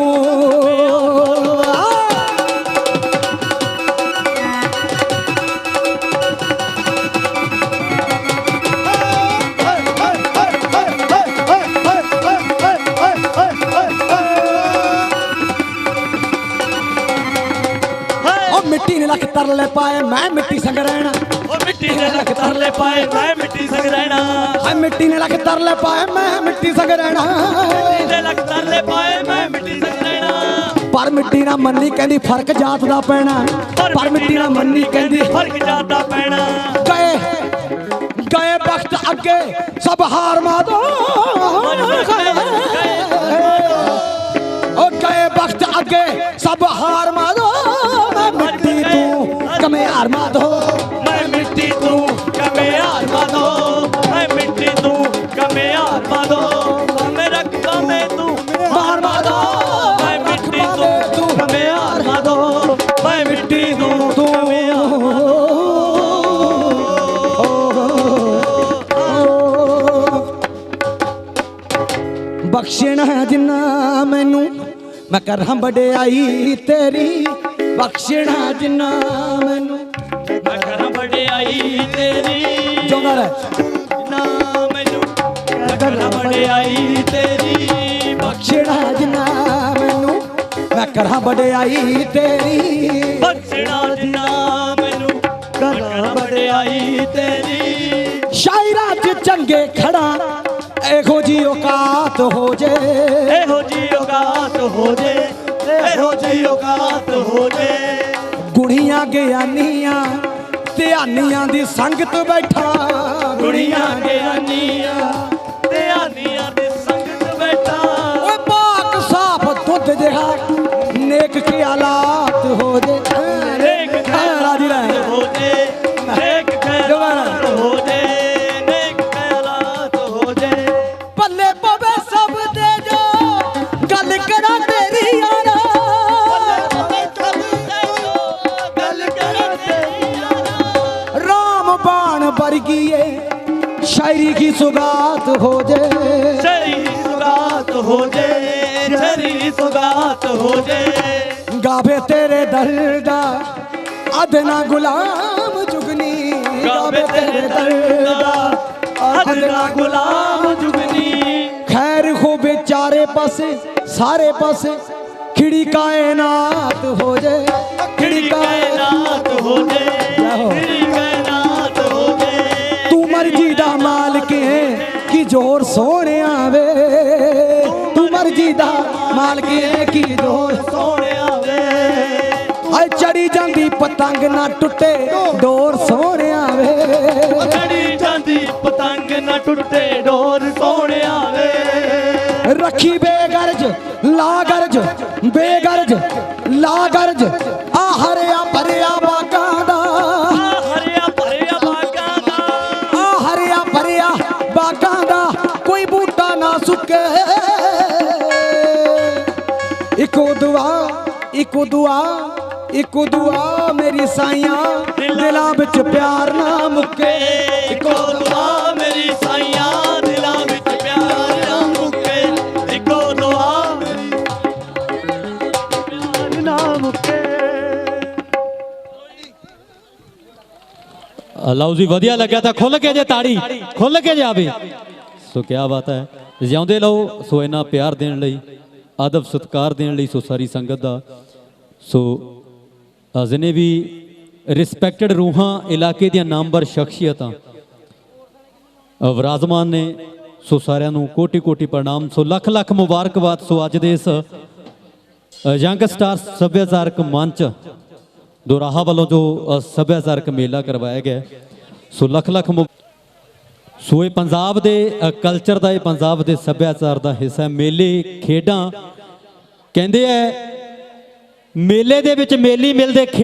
मिट्टी ने लख तरले पाए मैं मिट्टी संग रहना मिट्टी ने लख तरले पाए मैं मिट्टी संग रहना हाय मिट्टी ने लख तरले पाए मैं मिट्टी संग रहना मिट्टी ने लख तरले पाए मैं मिट्टी संग रहना पर मिट्टी ना मन्नी कहंदी फर्क जात दा पैना पर मिट्टी ना मन्नी कहंदी फर्क जाता पैना गए गए वक्त अगे सब हार मादो ओ गए वक्त अगे सब हार मादो मैं मिट्टी तू कमियार मादो मैं मिट्टी तू कमियार माधो मैं मिट्टी तू कमियार माधो मैं रखता मैं तू मार मादो मैं मिट्टी तू कमियार माधो मैं मिट्टी तू बख्शना जिन्ना मैनू मैं करां बड़ाई तेरी बख्शना जिन्ना मैनू मैं कर बड़ाई तेरी जिਉਂਦਾ ਰਹਿ ना मैनू मैं कर बड़ाई तेरी बख्शना जिन्ना मैनू मैं करां बड़ाई तेरी बख्शना जिन्ना मैनू कर बड़ाई तेरी शायरा च चंगे खड़ा एहो जी औकात हो जे एहो जी औकात हो जे एहो जी औकात हो जे गुणियां ज्ञानियां ਧਿਆਨੀਆਂ ਦੀ ਸੰਗਤ ਬੈਠਾ ਕੁੜੀਆਂ ਗਿਆਨੀਆਂ ਤੇ ਆਨੀਆਂ ਦੇ ਸੰਗਤ ਬੈਠਾ ਓਏ ਪਾਕ ਸਾਫ ਦੁੱਧ ਜਿਹਾ ਨੇਕ ਖਿਆਲਾਤ ਹੋ ਜੇ ਨੇਕ ਰਾਜੀ ਰਹਿ ਹੋ ਜੇ ਨੇਕ ਖਿਆਲਾਤ ਹੋ ਜੇ ਨੇਕ ਖਿਆਲਾਤ ਹੋ ਜੇ ਪੱਲੇ ਪਵੇ ਸਭ ਦੇ ਜੋ ਗੱਲ ਕਰਾਂ ਤੇਰੀ ਯਾਰਾ ਗੱਲ ਕਰਾਂ ਤੇਰੀ ਯਾਰਾ ਰਾਮ ਬਾਣ ਵਰਗੀ ਏ शायरी की सुगात हो जे ਸ਼ਰੀ ਸੁਗਾਤ ਹੋ ਜੇ ਸ਼ਰੀ ਸੁਗਾਤ ਹੋ ਜੇ गावे तेरे दर्दा अदना गुलाम जुगनी ਗਾਵੇ ਤੇਰੇ ਦਰਦਾ ਅਦਨਾ ਗੁਲਾਮ ਜੁਗਨੀ खैर हो बेचारे पासे सारे पासे खिड़ी कायनात हो जे खिड़ी कायनात हो जे खिड़ी कायनात हो जे तू मर्जी दा मालिक है की जोर सोने आवे तू मर्जी दा मालिक है की जोर ਸੋਹਣਿਆ ਵੇ आए चढ़ी जांदी पतंग ना टुटे डोर सोने आवे ਚੜੀ ਜਾਂਦੀ ਪਤੰਗ ਨਾ ਟੁੱਟੇ ਡੋਰ ਸੋਹਣਿਆ ਵੇ रखी बेगरज लागरज बेगरज लागरज आ हरिया भरिया बागां दा ਹਰਿਆ ਭਰਿਆ ਬਾਗਾਂ ਦਾ आ हरिया भरिया बागां दा कोई बूटा ना सुके ਇੱਕੋ ਦੁਆ ਇੱਕੋ ਦੁਆ ਇੱਕੋ ਦੁਆ ਮੇਰੀ ਸਾਈਆਂ ਦਿਲਾਂ ਵਿੱਚ ਪਿਆਰ ਨਾ ਮੁੱਕੇ ਇੱਕੋ ਦੁਆ ਮੇਰੀ ਸਾਈਆਂ ਦਿਲਾਂ ਵਿੱਚ ਪਿਆਰ ਨਾ ਮੁੱਕੇ ਇੱਕੋ ਦੁਆ ਪਿਆਰ ਨਾ ਮੁੱਕੇ ਲਓ ਜੀ ਵਧੀਆ ਲੱਗਿਆ ਤਾਂ ਖੁੱਲ ਕੇ ਜੇ ਤਾੜੀ ਖੁੱਲ ਕੇ ਜਾਵੇ ਸੋ ਕੀ ਬਾਤ ਹੈ ਜਿਉਂਦੇ ਲਓ ਸੋ ਇਹਨਾਂ ਪਿਆਰ ਦੇਣ ਲਈ ਅਦਬ ਸਤਿਕਾਰ ਦੇਣ ਲਈ ਸੋ ਸਾਰੀ ਸੰਗਤ ਦਾ ਸੋ ਜਿਨੇ ਵੀ ਰਿਸਪੈਕਟਡ ਰੂਹਾਂ ਇਲਾਕੇ ਦੀਆਂ ਨਾਮਵਰ ਸ਼ਖਸੀਅਤਾਂ ਵਿਰਾਜਮਾਨ ਨੇ ਸੋ ਸਾਰਿਆਂ ਨੂੰ ਕੋਟੀ ਕੋਟੀ ਪ੍ਰਣਾਮ ਸੋ ਲੱਖ ਲੱਖ ਮੁਬਾਰਕਬਾਦ ਸੋ ਅੱਜ ਦੇ ਇਸ ਯੰਗ ਸਟਾਰ ਸੱਭਿਆਚਾਰਕ ਮੰਚ ਦੋਰਾਹਾ ਵੱਲੋਂ ਜੋ ਸੱਭਿਆਚਾਰਕ ਮੇਲਾ ਕਰਵਾਇਆ ਗਿਆ ਸੋ ਲੱਖ ਲੱਖ ਸੋ ਇਹ ਪੰਜਾਬ ਦੇ ਕਲਚਰ ਦਾ ਇਹ ਪੰਜਾਬ ਦੇ ਸੱਭਿਆਚਾਰ ਦਾ ਹਿੱਸਾ ਮੇਲੇ ਖੇਡਾਂ ਕਹਿੰਦੇ ਐ ਮੇਲੇ ਦੇ ਵਿੱਚ ਮੇਲੀ ਮਿਲਦੇ